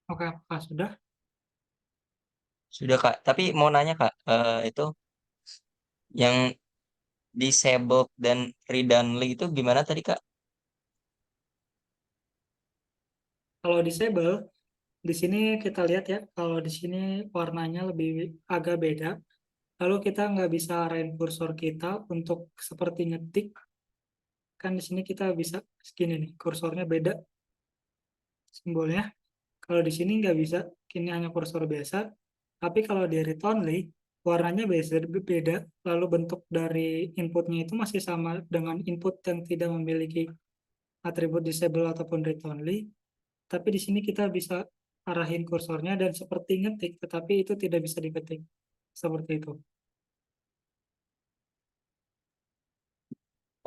S2: Oke, apakah sudah?
S4: Sudah Kak, tapi mau nanya Kak, itu yang disabled dan read-only itu gimana tadi Kak?
S2: Kalau disable, di sini kita lihat ya, kalau di sini warnanya lebih agak beda. Lalu kita nggak bisa arahin kursor kita untuk seperti ngetik. Kan di sini kita bisa segini nih, kursornya beda simbolnya. Kalau di sini nggak bisa, ini hanya kursor biasa. Tapi kalau di read only, warnanya beda, lalu bentuk dari inputnya itu masih sama dengan input yang tidak memiliki atribut disable ataupun read only. Tapi di sini kita bisa arahin kursornya dan seperti ngetik, tetapi itu tidak bisa diketik. Seperti itu.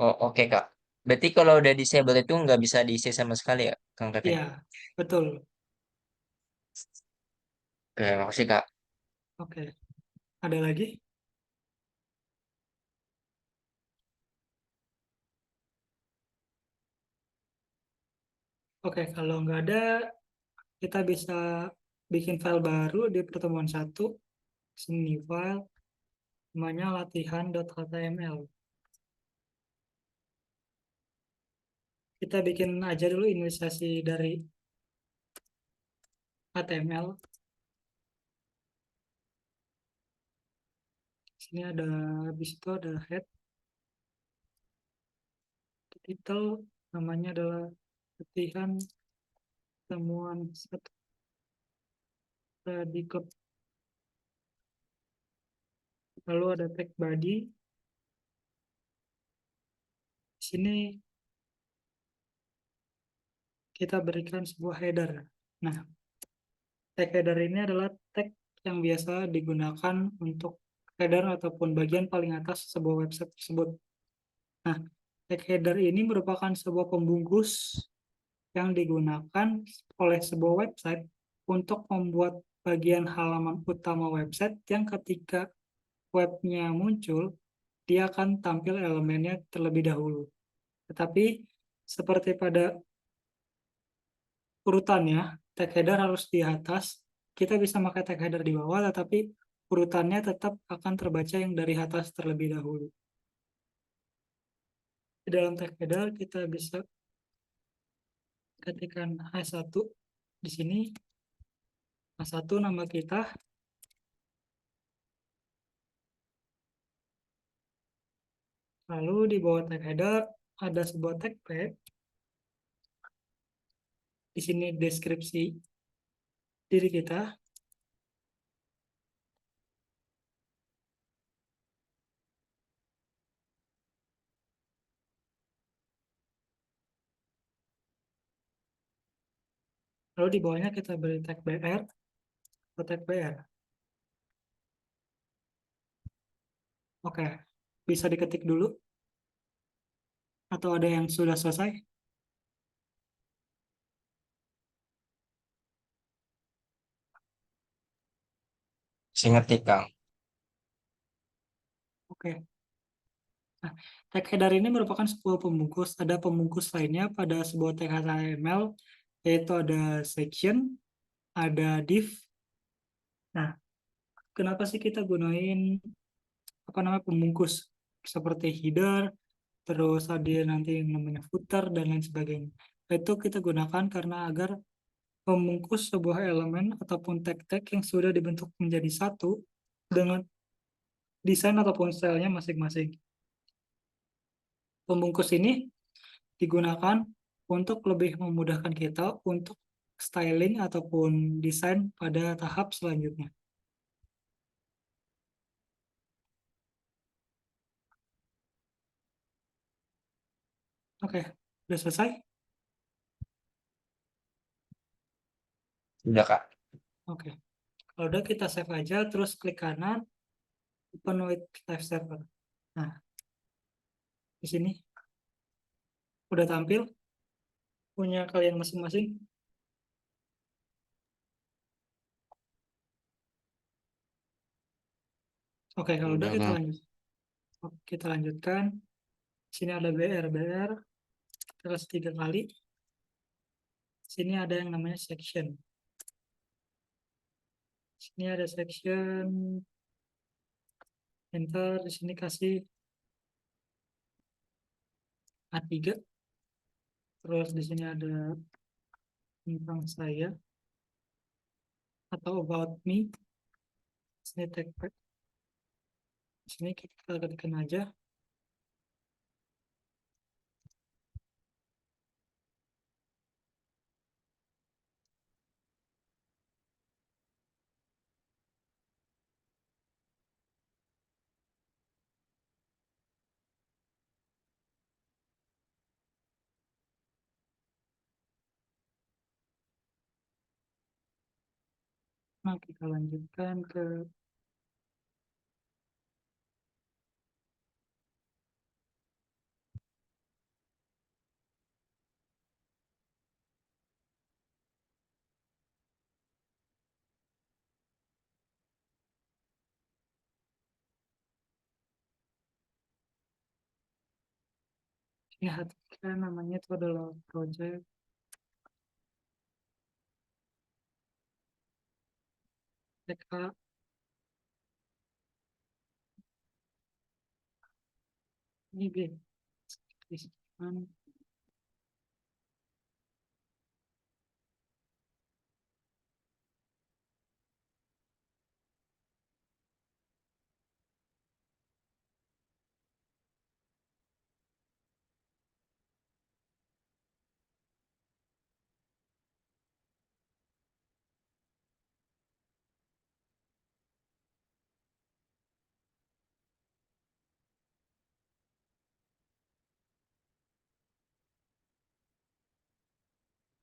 S4: Oh oke Kak. Berarti kalau udah disable itu nggak bisa diisi sama sekali ya Kang Teteh?
S2: Ya, betul.
S4: Oke, makasih Kak.
S2: Oke. Ada lagi? Oke, kalau nggak ada, kita bisa bikin file baru di pertemuan 1. Sini file, namanya latihan.html. Kita bikin aja dulu inisiasi dari HTML. Sini ada, habis itu ada head, title, namanya adalah latihan temuan 1 di klub. Lalu ada tag body. Di sini kita berikan sebuah header. Nah, tag header ini adalah tag yang biasa digunakan untuk header ataupun bagian paling atas sebuah website tersebut. Nah, tag header ini merupakan sebuah pembungkus yang digunakan oleh sebuah website untuk membuat bagian halaman utama website yang ketika webnya muncul, dia akan tampil elemennya terlebih dahulu. Tetapi seperti pada urutannya, tag header harus di atas, kita bisa pakai tag header di bawah, tetapi urutannya tetap akan terbaca yang dari atas terlebih dahulu. Di dalam tag header kita bisa ketikkan H1 di sini, H1 nama kita, lalu di bawah tag header ada sebuah tag pad. Di sini deskripsi diri kita. Lalu di bawahnya kita beri tag BR atau tag BR. Oke, bisa diketik dulu atau ada yang sudah selesai?
S4: Saya ngetik, Kang.
S2: Oke. Nah, tag header ini merupakan sebuah pembungkus. Ada pembungkus lainnya pada sebuah tag HTML, yaitu ada section, ada div. Nah, kenapa sih kita gunain pembungkus seperti header, terus ada nanti yang namanya footer dan lain sebagainya. Itu kita gunakan karena agar membungkus sebuah elemen ataupun tag-tag yang sudah dibentuk menjadi satu dengan desain ataupun stylenya masing-masing. Pembungkus ini digunakan untuk lebih memudahkan kita untuk styling ataupun desain pada tahap selanjutnya. Oke, udah selesai?
S4: Udah, Kak.
S2: Oke. Kalau udah kita save aja, terus klik kanan, open with live server. Nah, di sini udah tampil punya kalian masing-masing. Oke, kalau udah kita lanjut. Oke, kita lanjutkan. Sini ada BR, terus 3 kali. Sini ada yang namanya section. Sini ada section, enter, di sini kasih A3. Terus di sini ada tentang saya atau about me. Sini tag pad. Sini kita ketikkan aja. Nah, kita lanjutkan ke lihat, namanya itu adalah project TK. Ini B.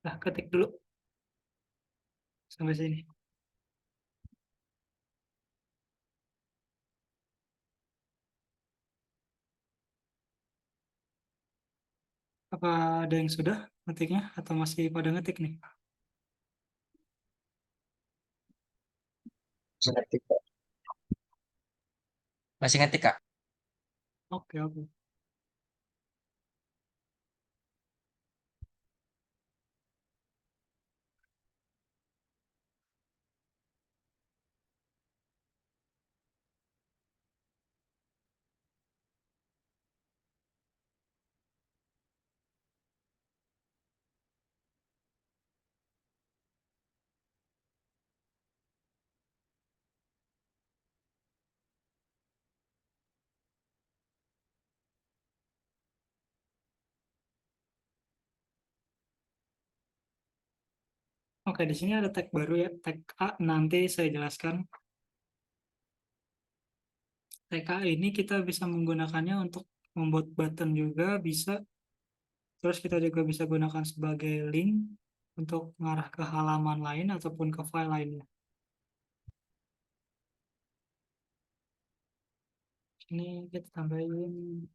S2: Nah, ketik dulu sampai sini. Apa ada yang sudah ngetiknya atau masih pada ngetik nih?
S3: Bisa ngetik, Kak.
S4: Masih ngetik, Kak?
S2: Oke, oke. Oke, di sini ada tag baru ya, tag A. Nanti saya jelaskan. Tag A ini kita bisa menggunakannya untuk membuat button juga bisa. Terus kita juga bisa gunakan sebagai link untuk mengarah ke halaman lain ataupun ke file lainnya. Ini kita tambahin.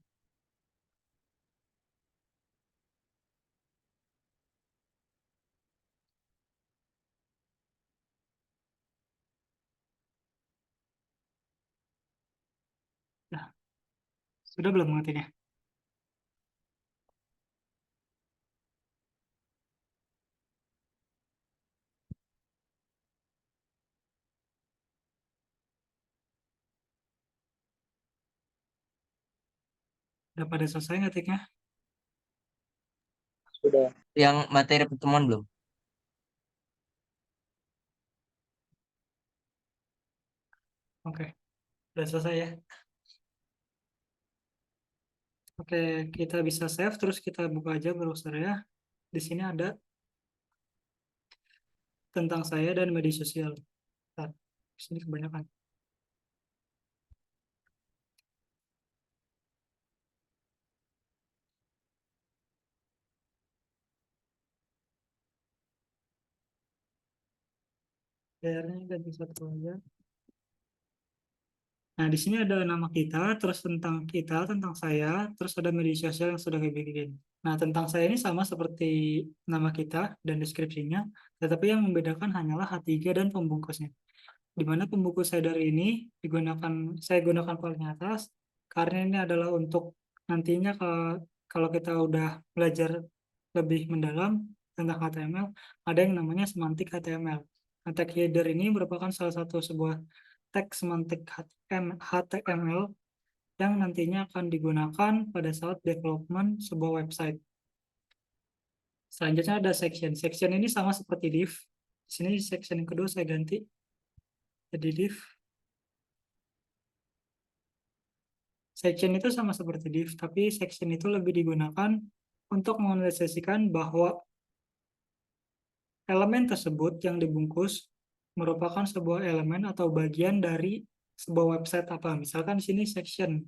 S2: Nah, sudah belum mengertinya? Udah pada selesai ngetiknya?
S3: Sudah.
S4: Yang materi pertemuan belum?
S2: Oke, udah selesai ya. Oke, kita bisa save, terus kita buka aja browser ya. Di sini ada tentang saya dan media sosial. Nah, di sini kebanyakan. Layarnya ganti satu aja. Nah, di sini ada nama kita, terus tentang kita, tentang saya, terus ada media sosial yang sudah kita bikin. Nah, tentang saya ini sama seperti nama kita dan deskripsinya, tetapi yang membedakan hanyalah H3 dan pembungkusnya. Di mana pembungkus header ini saya gunakan paling atas, karena ini adalah untuk nantinya kalau kita udah belajar lebih mendalam tentang HTML, ada yang namanya semantik HTML. Nah, tag header ini merupakan salah satu sebuah tag semantik HTML yang nantinya akan digunakan pada saat development sebuah website. Selanjutnya ada section. Section ini sama seperti div. Di sini section yang kedua saya ganti jadi div. Section itu sama seperti div, tapi section itu lebih digunakan untuk menganalisasikan bahwa elemen tersebut yang dibungkus merupakan sebuah elemen atau bagian dari sebuah website apa. Misalkan di sini section.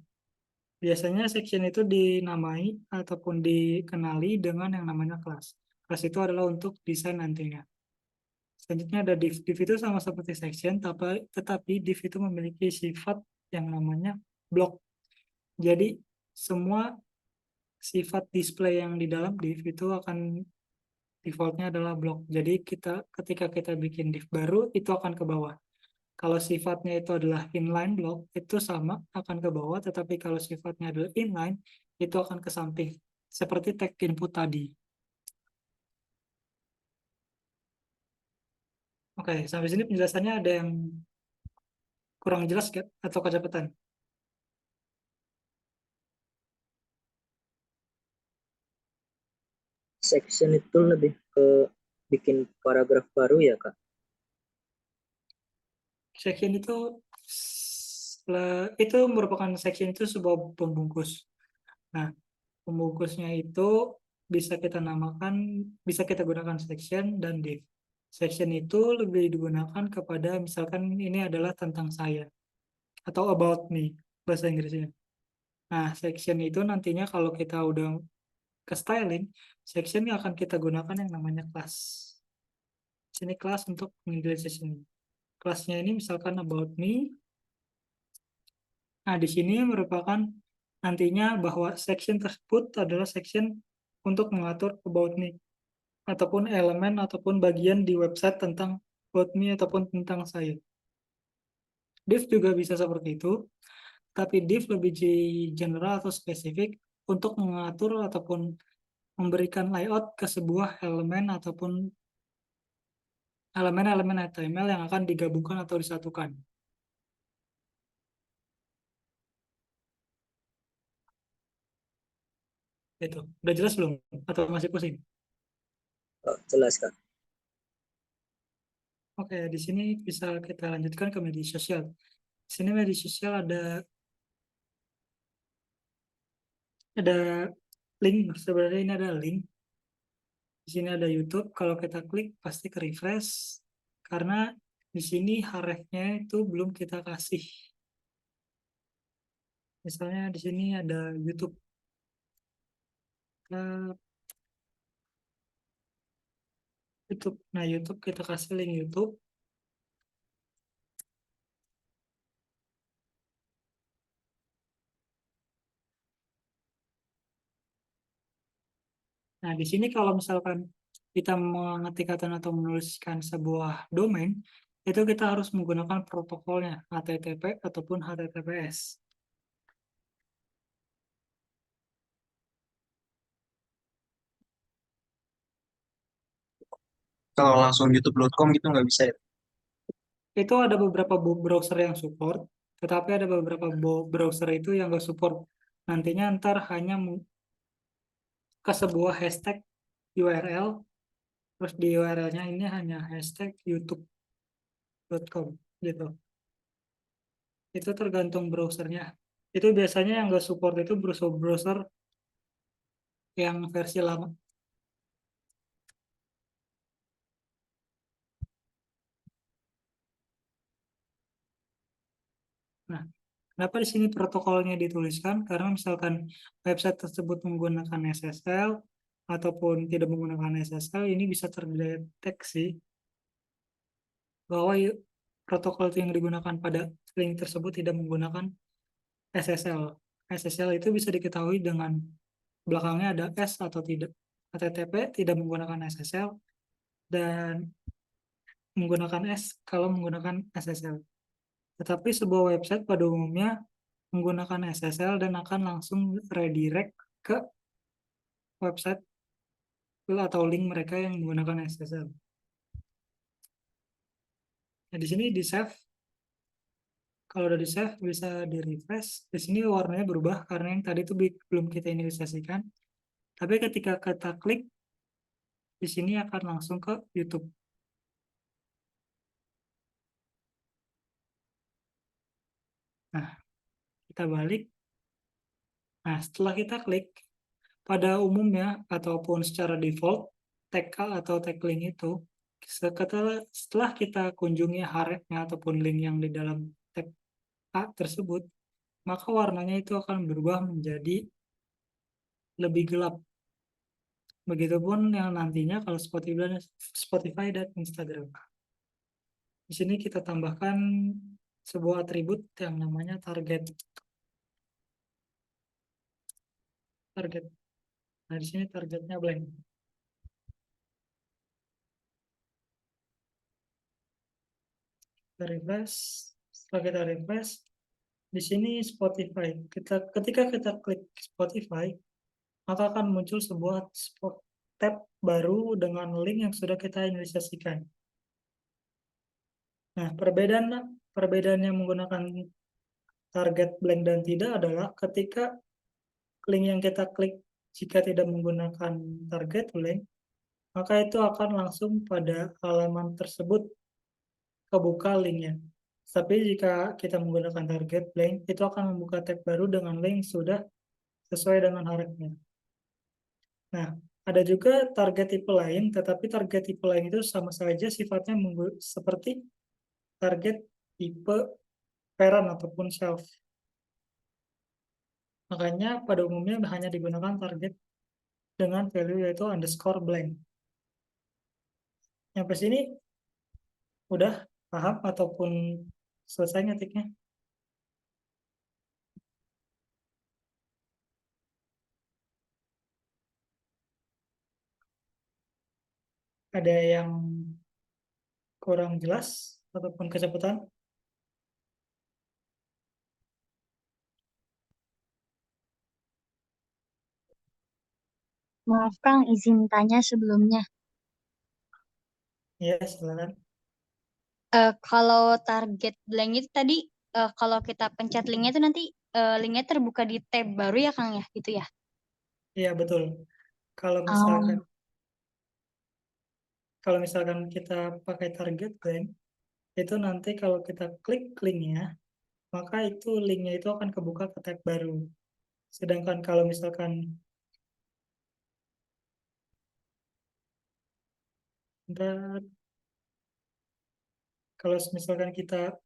S2: Biasanya section itu dinamai ataupun dikenali dengan yang namanya kelas. Kelas itu adalah untuk desain nantinya. Selanjutnya ada div. Div itu sama seperti section, tetapi div itu memiliki sifat yang namanya block. Jadi semua sifat display yang di dalam div itu akan defaultnya adalah block. Jadi ketika kita bikin div baru itu akan ke bawah. Kalau sifatnya itu adalah inline block itu sama akan ke bawah, tetapi kalau sifatnya adalah inline itu akan ke samping. Seperti tag input tadi. Oke, sampai sini penjelasannya ada yang kurang jelas atau kecepatan?
S3: Section itu lebih ke bikin paragraf baru ya, Kak?
S2: Section itu merupakan section itu sebuah pembungkus. Nah, pembungkusnya itu bisa kita namakan, bisa kita gunakan section dan div. Section itu lebih digunakan kepada misalkan ini adalah tentang saya atau about me bahasa Inggrisnya. Nah, section itu nantinya kalau kita udah ke styling, section yang akan kita gunakan yang namanya class. Sini kelas untuk menginitialisasi. Kelasnya ini misalkan about me. Nah, di sini merupakan nantinya bahwa section tersebut adalah section untuk mengatur about me ataupun elemen ataupun bagian di website tentang about me ataupun tentang saya. Div juga bisa seperti itu, tapi div lebih general atau spesifik untuk mengatur ataupun memberikan layout ke sebuah elemen ataupun elemen-elemen HTML yang akan digabungkan atau disatukan. Itu. Udah jelas belum? Atau masih pusing?
S3: Oh, jelas, Kak.
S2: Oke, di sini bisa kita lanjutkan ke media sosial. Di sini media sosial ada link, sebenarnya ini ada link. Di sini ada YouTube. Kalau kita klik pasti ke refresh karena di sini href-nya itu belum kita kasih. Misalnya di sini ada YouTube. YouTube. Nah, YouTube kita kasih link YouTube. Nah, di sini kalau misalkan kita mengetikkan atau menuliskan sebuah domain, itu kita harus menggunakan protokolnya HTTP ataupun HTTPS.
S6: Kalau langsung youtube.com gitu nggak bisa ya?
S2: Itu ada beberapa browser yang support, tetapi ada beberapa browser itu yang nggak support. Nantinya ntar hanya ke sebuah hashtag URL, terus di URL-nya ini hanya hashtag youtube.com gitu. Itu tergantung browsernya. Itu biasanya yang nggak support itu browser yang versi lama. Nah, kenapa di sini protokolnya dituliskan? Karena misalkan website tersebut menggunakan SSL ataupun tidak menggunakan SSL, ini bisa terdeteksi bahwa protokol yang digunakan pada link tersebut tidak menggunakan SSL. SSL itu bisa diketahui dengan belakangnya ada S atau tidak. HTTP tidak menggunakan SSL dan menggunakan S kalau menggunakan SSL. Tetapi sebuah website pada umumnya menggunakan SSL dan akan langsung redirect ke website atau link mereka yang menggunakan SSL. Nah, di sini di save. Kalau udah di save bisa di refresh. Di sini warnanya berubah karena yang tadi itu belum kita inisiasikan. Tapi ketika kita klik di sini akan langsung ke YouTube. Nah, kita balik. Nah, setelah kita klik, pada umumnya ataupun secara default, tag atau tag link itu, setelah kita kunjungi href-nya ataupun link yang di dalam tag A tersebut, maka warnanya itu akan berubah menjadi lebih gelap. Begitupun yang nantinya kalau Spotify dan Instagram. Di sini kita tambahkan sebuah atribut yang namanya target. Target. Nah, di sini targetnya blank. Kita refresh. Setelah kita refresh, di sini Spotify. Ketika kita klik Spotify, maka akan muncul sebuah tab baru dengan link yang sudah kita inisiasikan. Nah, perbedaannya menggunakan target blank dan tidak adalah ketika link yang kita klik jika tidak menggunakan target blank, maka itu akan langsung pada halaman tersebut kebuka linknya. Tapi jika kita menggunakan target blank, itu akan membuka tab baru dengan link sudah sesuai dengan href-nya. Nah, ada juga target tipe lain, tetapi target tipe lain itu sama saja sifatnya seperti target tipe parent ataupun shelf. Makanya pada umumnya hanya digunakan target dengan value yaitu underscore blank. Sampai sini udah paham ataupun selesai ngetiknya? Ada yang kurang jelas ataupun kecepatan?
S7: Maaf Kang, izin tanya sebelumnya.
S2: Ya, silakan.
S7: Kalau target blank itu tadi, kalau kita pencet linknya itu nanti linknya terbuka di tab baru ya Kang ya, gitu ya?
S2: Iya, betul. Kalau misalkan kita pakai target blank, itu nanti kalau kita klik linknya, maka itu linknya itu akan kebuka ke tab baru. Sedangkan kalau misalkan Dan kalau misalkan kita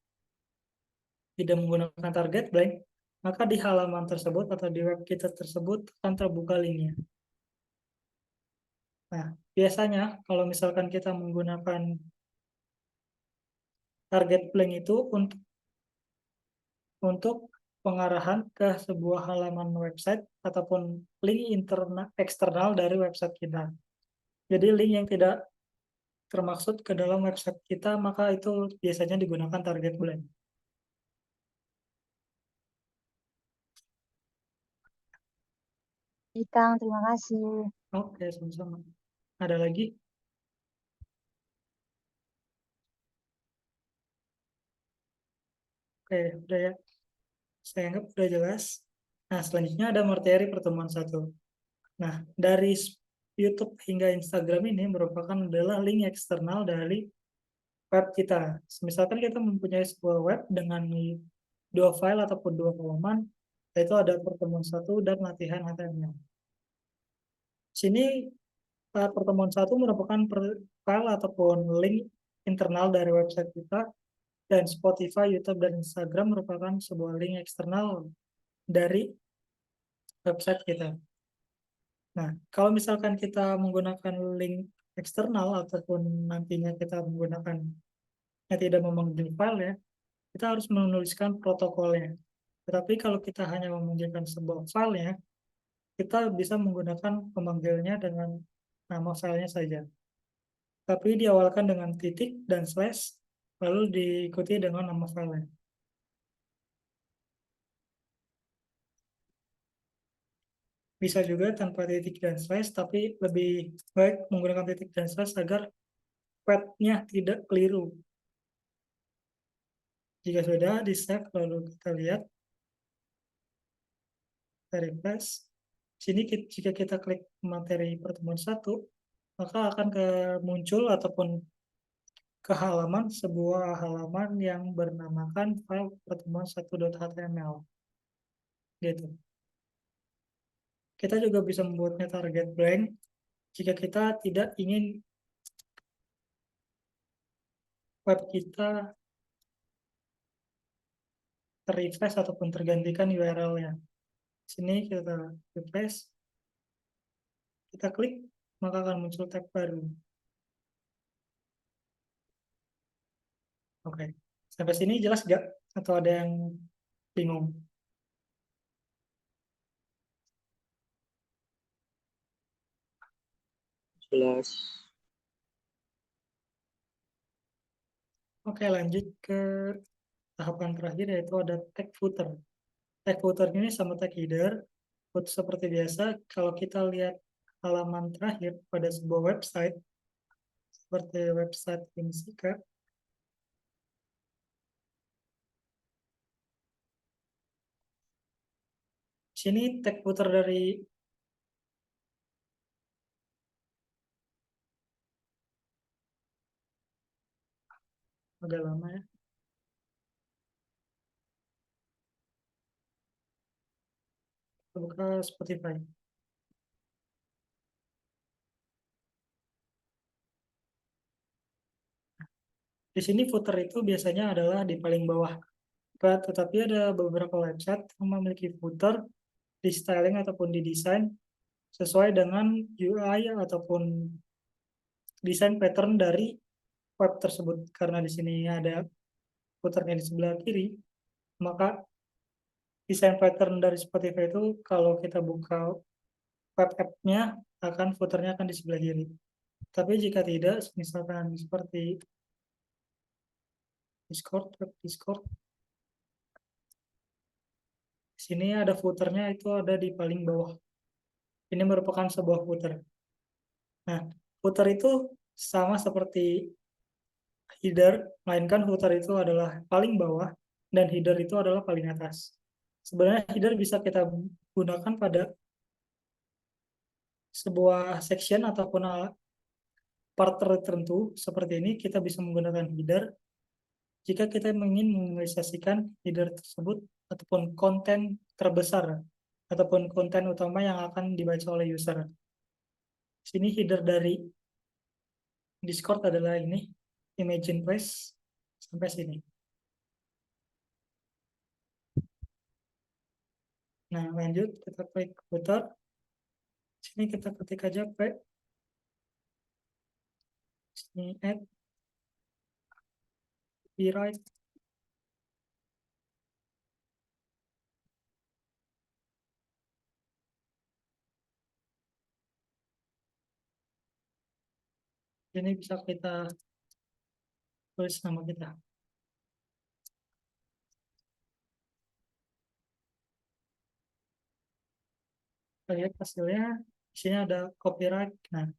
S2: tidak menggunakan target blank, maka di halaman tersebut atau di web kita tersebut akan terbuka linknya. Nah, biasanya kalau misalkan kita menggunakan target blank itu untuk pengarahan ke sebuah halaman website ataupun link eksternal dari website kita. Jadi link yang tidak termaksud ke dalam website kita, maka itu biasanya digunakan target blank.
S7: Kang, terima kasih.
S2: Oke, sama-sama. Ada lagi? Oke, udah ya. Saya anggap udah jelas. Nah, selanjutnya ada materi pertemuan 1. Nah, dari YouTube hingga Instagram ini merupakan adalah link eksternal dari web kita. Misalkan kita mempunyai sebuah web dengan 2 file ataupun 2 halaman, yaitu ada pertemuan 1 dan latihan HTML. Sini pertemuan 1 merupakan file ataupun link internal dari website kita, dan Spotify, YouTube, dan Instagram merupakan sebuah link eksternal dari website kita. Nah, kalau misalkan kita menggunakan link eksternal ataupun nantinya kita menggunakan yang tidak memanggil file ya, kita harus menuliskan protokolnya. Tetapi kalau kita hanya memanggilkan sebuah file ya, kita bisa menggunakan pemanggilnya dengan nama filenya saja. Tapi diawalkan dengan titik dan slash, lalu diikuti dengan nama filenya. Bisa juga tanpa titik dan slash, tapi lebih baik menggunakan titik dan slash agar path-nya tidak keliru. Jika sudah di-save, lalu kita lihat, kita refresh. Sini jika kita klik materi pertemuan 1, maka akan muncul ataupun ke halaman sebuah halaman yang bernamakan file pertemuan 1.html. Gitu. Kita juga bisa membuatnya target blank jika kita tidak ingin web kita ter-refresh ataupun tergantikan URL-nya. Sini kita refresh, kita klik, maka akan muncul tab baru. Oke, sampai sini jelas nggak? Atau ada yang bingung?
S3: Jelas.
S2: Oke, lanjut ke tahapan terakhir, yaitu ada tag footer. Tag footer ini sama tag header. Seperti biasa, kalau kita lihat halaman terakhir pada sebuah website, seperti website Whimsical, sini tag footer dari agak lama ya. Kita buka Spotify. Di sini footer itu biasanya adalah di paling bawah. Tetapi ada beberapa website yang memiliki footer di styling ataupun di desain sesuai dengan UI ataupun desain pattern dari web tersebut. Karena di sini ada footernya di sebelah kiri, maka desain pattern dari Spotify itu kalau kita buka web app-nya akan footernya akan di sebelah kiri. Tapi jika tidak, misalkan seperti Discord, web Discord, di sini ada footernya itu ada di paling bawah. Ini merupakan sebuah footer. Nah, footer itu sama seperti header, melainkan footer itu adalah paling bawah dan header itu adalah paling atas. Sebenarnya header bisa kita gunakan pada sebuah section ataupun part tertentu seperti ini, kita bisa menggunakan header jika kita ingin menginisiasikan header tersebut ataupun konten terbesar ataupun konten utama yang akan dibaca oleh user. Sini header dari Discord adalah ini, Imagine Place sampai sini. Nah, lanjut kita klik footer. Sini kita ketik aja P. Sini add copyright. Ini bisa kita tulis nama kita. Kita lihat hasilnya. Di sini ada copyright. Nah,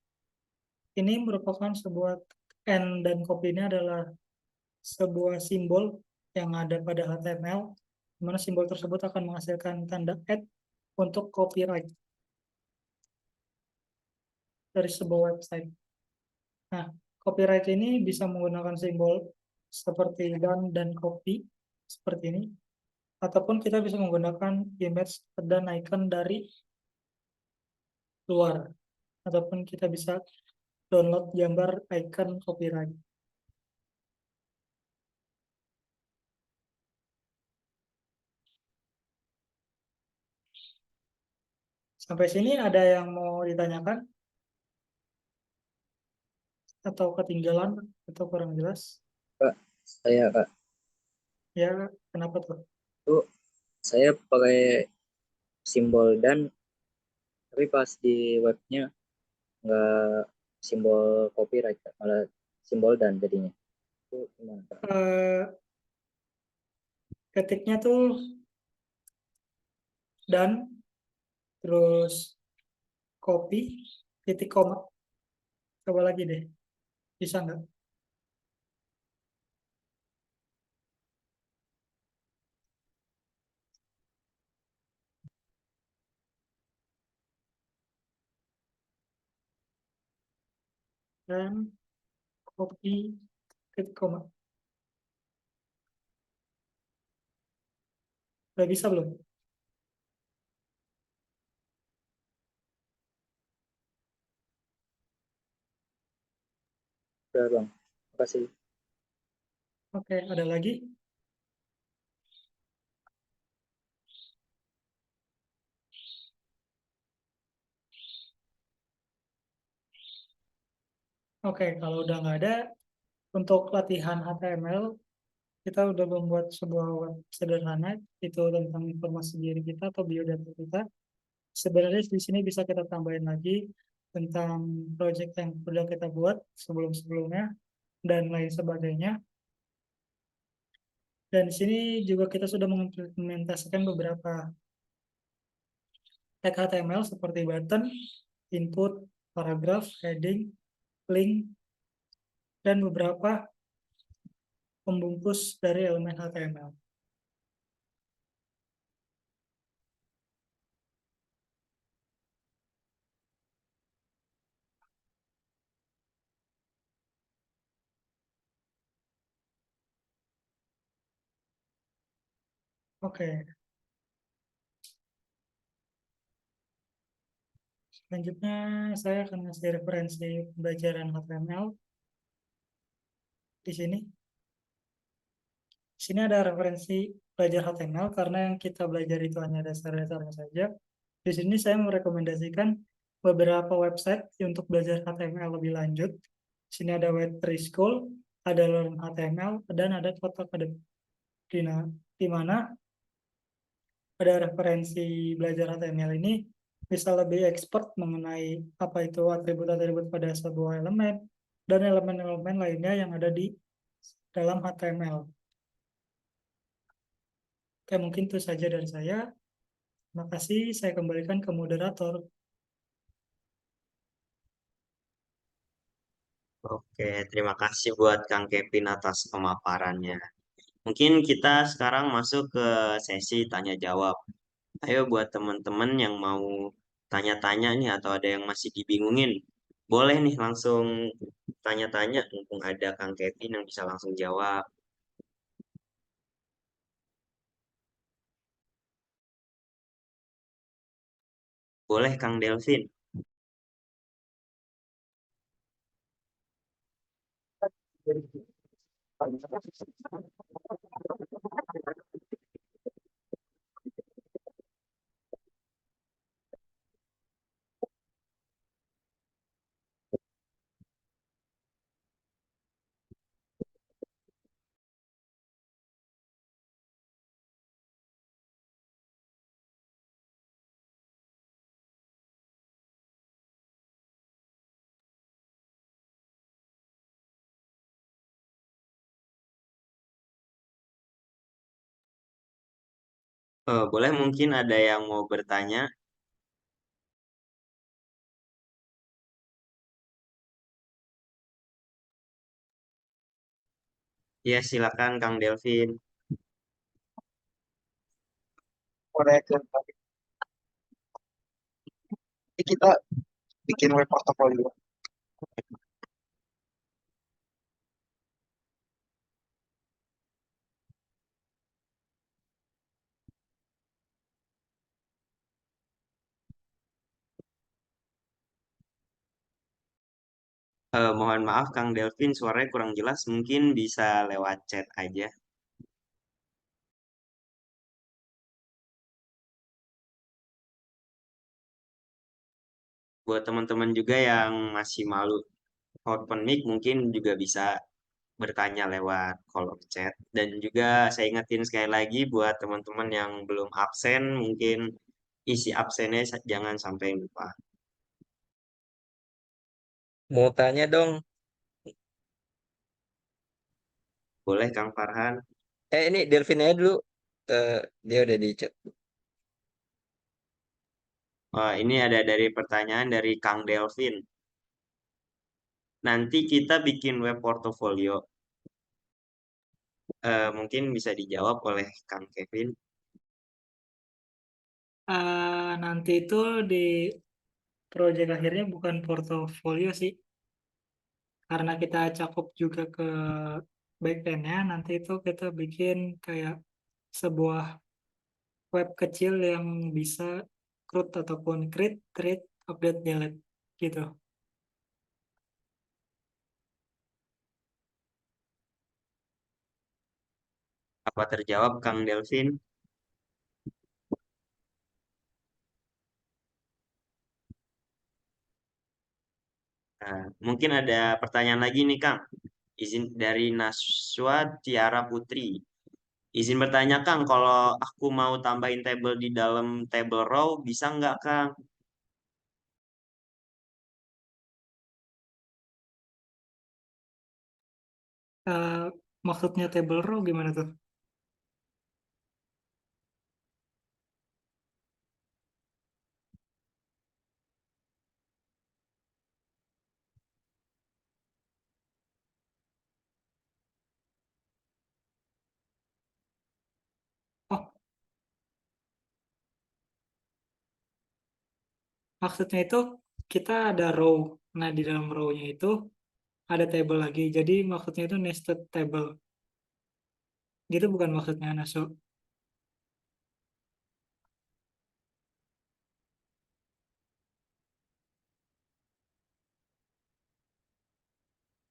S2: ini merupakan sebuah N dan copy ini adalah sebuah simbol yang ada pada HTML, di mana simbol tersebut akan menghasilkan tanda add untuk copyright dari sebuah website. Nah, copyright ini bisa menggunakan simbol seperti dan copy seperti ini, ataupun kita bisa menggunakan image dan icon dari luar, ataupun kita bisa download gambar icon copyright. Sampai sini ada yang mau ditanyakan atau ketinggalan atau kurang jelas?
S3: Kak, saya Kak,
S2: Ya, kenapa tuh?
S3: itu saya pakai simbol dan tapi pas di webnya nggak simbol copyright Kak, malah simbol dan jadinya. Itu gimana Kak?
S2: Eh, ketiknya tuh dan terus copy titik koma. Coba lagi deh, bisa nggak? Dan copy titik koma. Udah bisa belum?
S3: Udah Bang, makasih.
S2: Oke, ada lagi? Oke, kalau udah nggak ada, untuk latihan HTML, kita udah membuat sebuah web sederhana, itu tentang informasi diri kita atau biodata kita. Sebenarnya di sini bisa kita tambahin lagi tentang project yang sudah kita buat sebelum-sebelumnya dan lain sebagainya. Dan di sini juga kita sudah mengimplementasikan beberapa tag HTML seperti button, input, paragraph, heading, link, dan beberapa pembungkus dari elemen HTML. Oke, selanjutnya saya akan ngasih referensi pembelajaran HTML di sini. Di sini ada referensi belajar HTML karena yang kita belajar itu hanya dasar-dasarnya saja. Di sini saya merekomendasikan beberapa website untuk belajar HTML lebih lanjut. Di sini ada Web3 School, ada Learn HTML, dan ada Code Academy. Di mana pada referensi belajar HTML ini bisa lebih expert mengenai apa itu atribut-atribut pada sebuah elemen dan elemen-elemen lainnya yang ada di dalam HTML. Oke, mungkin itu saja dari saya. Terima kasih, saya kembalikan ke moderator.
S1: Oke, terima kasih buat Kang Kevin atas pemaparannya. Mungkin kita sekarang masuk ke sesi tanya jawab. Ayo buat teman-teman yang mau tanya-tanya nih atau ada yang masih dibingungin, boleh nih langsung tanya-tanya mumpung ada Kang Kevin yang bisa langsung jawab. Boleh Kang Delvin. Boleh mungkin ada yang mau bertanya? Ya, silakan Kang Delvin.
S6: Boleh ke Jadi kita bikin web portfolio.
S1: Mohon maaf Kang Delvin, suaranya kurang jelas. Mungkin bisa lewat chat aja. Buat teman-teman juga yang masih malu open mic, mungkin juga bisa bertanya lewat kolom chat. Dan juga saya ingetin sekali lagi buat teman-teman yang belum absen, mungkin isi absennya jangan sampai lupa.
S4: Mau tanya dong.
S1: Boleh Kang Farhan?
S4: Ini Delvin aja dulu. Eh, dia udah di chat.
S1: Ini ada dari pertanyaan dari Kang Delvin. Nanti kita bikin web portofolio. Mungkin bisa dijawab oleh Kang Kevin.
S2: Nanti itu di proyek akhirnya bukan portofolio sih, karena kita cakup juga ke backend-nya. Nanti itu kita bikin kayak sebuah web kecil yang bisa CRUD ataupun create, create, update, delete gitu.
S1: Apa terjawab Kang Delvin? Nah, mungkin ada pertanyaan lagi nih Kang. Izin dari Naswa Tiara Putri. Izin bertanya Kang, kalau aku mau tambahin table di dalam table row, bisa nggak Kang?
S2: Eh, Maksudnya table row gimana tuh? Oh, maksudnya itu kita ada row. Nah, di dalam row-nya itu ada table lagi. Jadi maksudnya itu nested table. Gitu bukan maksudnya Naso.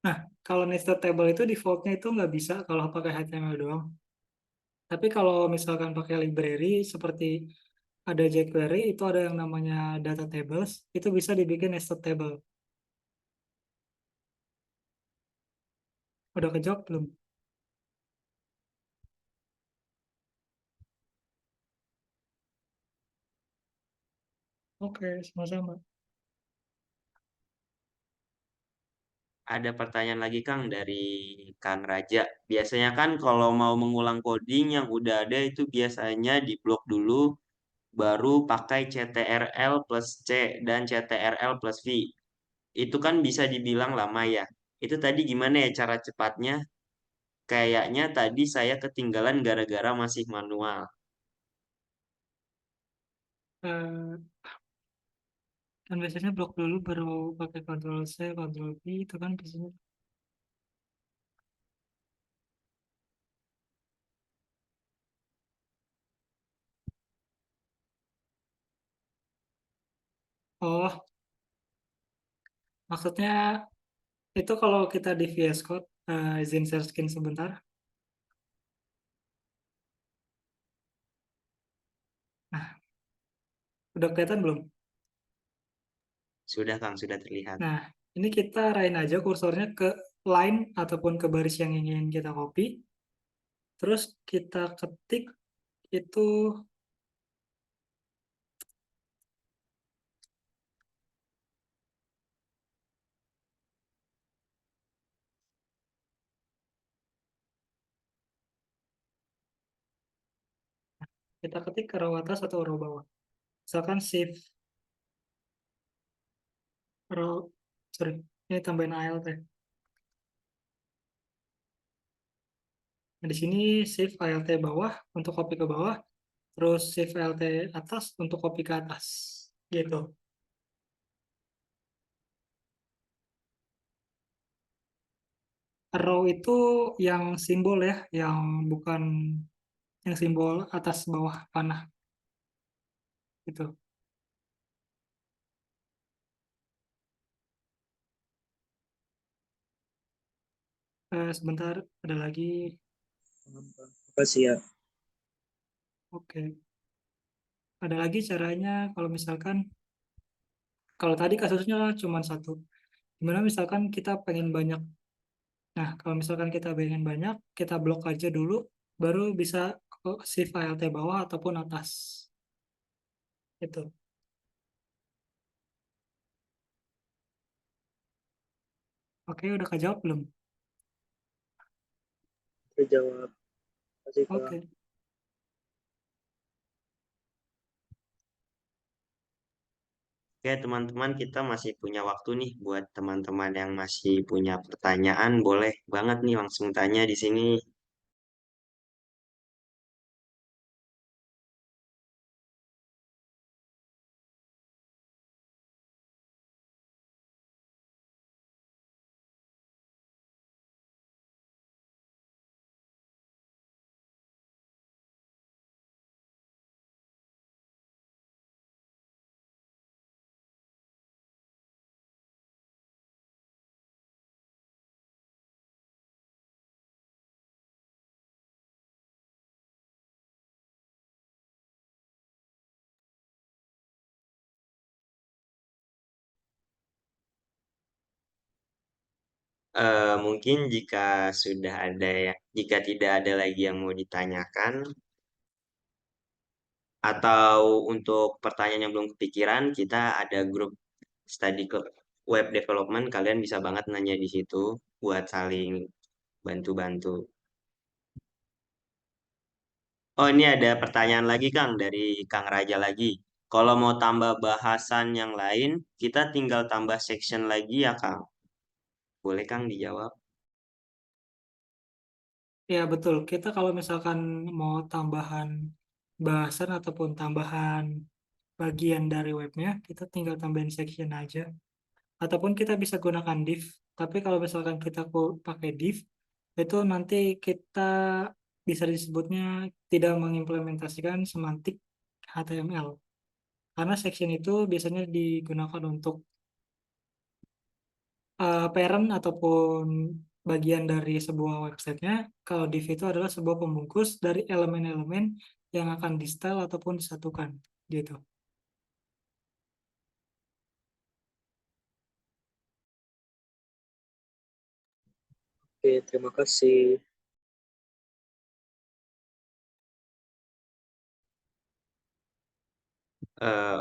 S2: Nah, kalau nested table itu defaultnya itu nggak bisa kalau pakai HTML doang. Tapi kalau misalkan pakai library seperti ada jQuery, itu ada yang namanya data tables, itu bisa dibikin nested table. Udah kejawab belum? Oke, sama-sama.
S1: Ada pertanyaan lagi Kang dari Kang Raja. Biasanya kan kalau mau mengulang coding yang udah ada itu biasanya diblok dulu, baru pakai CTRL plus C dan CTRL plus V. Itu kan bisa dibilang lama ya. Itu tadi gimana ya cara cepatnya? Kayaknya tadi saya ketinggalan gara-gara masih manual.
S2: Eh, kan biasanya blok dulu baru pakai Ctrl C, Ctrl V, itu kan biasanya. Oh, maksudnya itu kalau kita di VS Code izin share screen sebentar. Nah, udah kelihatan belum?
S1: Sudah Kang, sudah terlihat.
S2: Nah, ini kita arahin aja kursornya ke line ataupun ke baris yang ingin kita copy. Terus kita ketik itu kita ketik ke row atas atau row bawah. Misalkan shift row, sorry, ini tambahin ALT. Nah, di sini shift ALT bawah untuk copy ke bawah, terus shift ALT atas untuk copy ke atas. Gitu. Row itu yang simbol ya, yang bukan yang simbol atas bawah panah. Gitu. Sebentar, ada lagi.
S3: Makasih ya.
S2: Oke. Ada lagi caranya kalau misalkan, kalau tadi kasusnya cuma satu. Gimana misalkan kita pengen banyak. Nah, kalau misalkan kita pengen banyak, kita blok aja dulu, baru bisa ke shift ALT bawah ataupun atas. Itu. Oke, udah kejawab belum?
S3: Terjawab. Makasih Kak.
S2: Oke.
S1: Oke, teman-teman, kita masih punya waktu nih buat teman-teman yang masih punya pertanyaan, boleh banget nih langsung tanya di sini. Mungkin jika tidak ada lagi yang mau ditanyakan, atau untuk pertanyaan yang belum kepikiran, kita ada grup study club web development. Kalian bisa banget nanya di situ buat saling bantu-bantu. Oh, ini ada pertanyaan lagi Kang dari Kang Raja lagi. Kalau mau tambah bahasan yang lain, kita tinggal tambah section lagi ya Kang. Boleh Kang dijawab?
S2: Ya, betul. Kita kalau misalkan mau tambahan bahasan ataupun tambahan bagian dari webnya, kita tinggal tambahin section aja. Ataupun kita bisa gunakan div. Tapi kalau misalkan kita pakai div, itu nanti kita bisa disebutnya tidak mengimplementasikan semantik HTML. Karena section itu biasanya digunakan untuk parent ataupun bagian dari sebuah websitenya. Kalau div itu adalah sebuah pembungkus dari elemen-elemen yang akan di-style ataupun disatukan. Gitu.
S3: Oke, terima kasih.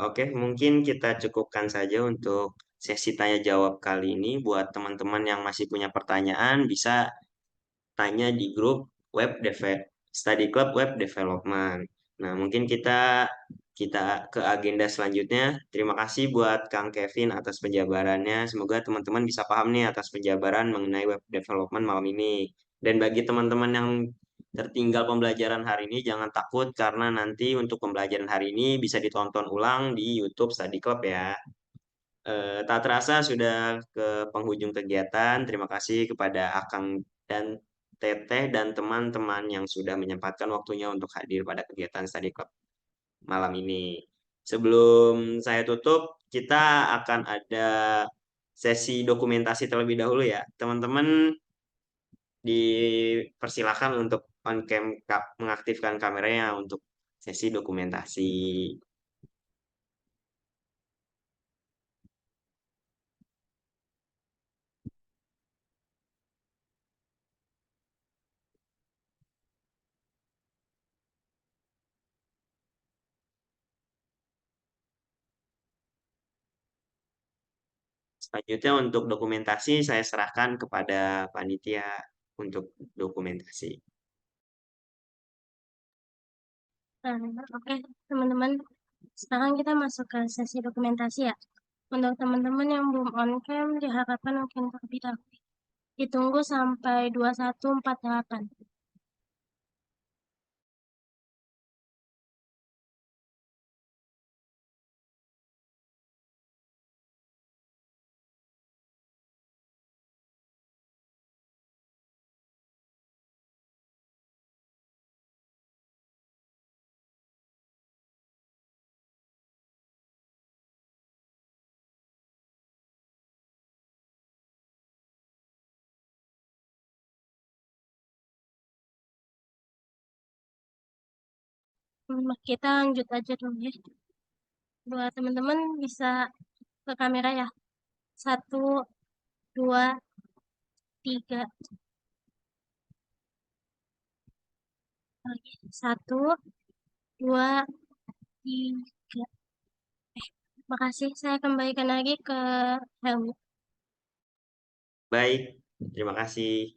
S1: Oke, mungkin kita cukupkan saja untuk sesi tanya jawab kali ini. Buat teman-teman yang masih punya pertanyaan, bisa tanya di grup Study Club Web Development. Nah, mungkin kita ke agenda selanjutnya. Terima kasih buat Kang Kevin atas penjabarannya. Semoga teman-teman bisa paham nih atas penjabaran mengenai web development malam ini. Dan bagi teman-teman yang tertinggal pembelajaran hari ini, jangan takut karena nanti untuk pembelajaran hari ini bisa ditonton ulang di YouTube Study Club ya. Tak terasa sudah ke penghujung kegiatan. Terima kasih kepada Akang dan Teteh dan teman-teman yang sudah menyempatkan waktunya untuk hadir pada kegiatan Study Club malam ini. Sebelum saya tutup, kita akan ada sesi dokumentasi terlebih dahulu ya. Teman-teman dipersilakan untuk on cam mengaktifkan kameranya untuk sesi dokumentasi. Selanjutnya untuk dokumentasi saya serahkan kepada panitia untuk dokumentasi.
S8: Oke, teman-teman. Sekarang kita masuk ke sesi dokumentasi ya. Untuk teman-teman yang belum on cam, diharapkan mungkin terlebih dahulu. Ditunggu sampai 2148. Kita lanjut aja dulu ya. Buat teman-teman bisa ke kamera ya. 1, 2, 3. Lagi. 1, 2, 3. Makasih. Saya kembalikan lagi ke Helmi.
S1: Baik, terima kasih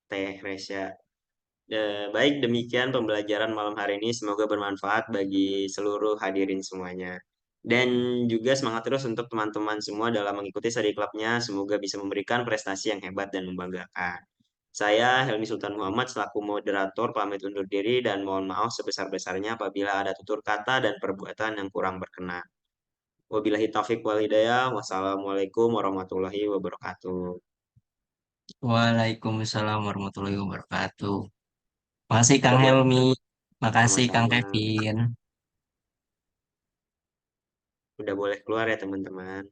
S1: Teh Resya. Baik, demikian pembelajaran malam hari ini. Semoga bermanfaat bagi seluruh hadirin semuanya. Dan juga semangat terus untuk teman-teman semua dalam mengikuti study clubnya. Semoga bisa memberikan prestasi yang hebat dan membanggakan. Saya Helmi Sultan Muhammad selaku moderator pamit undur diri dan mohon maaf sebesar-besarnya apabila ada tutur kata dan perbuatan yang kurang berkenan. Wabillahi taufik wal hidayah. Wassalamualaikum warahmatullahi wabarakatuh.
S4: Waalaikumsalam warahmatullahi wabarakatuh. Makasih Kang
S1: Udah boleh,
S4: Helmi. Makasih Kang
S1: sama-sama.
S4: Kevin.
S1: Udah boleh keluar ya teman-teman.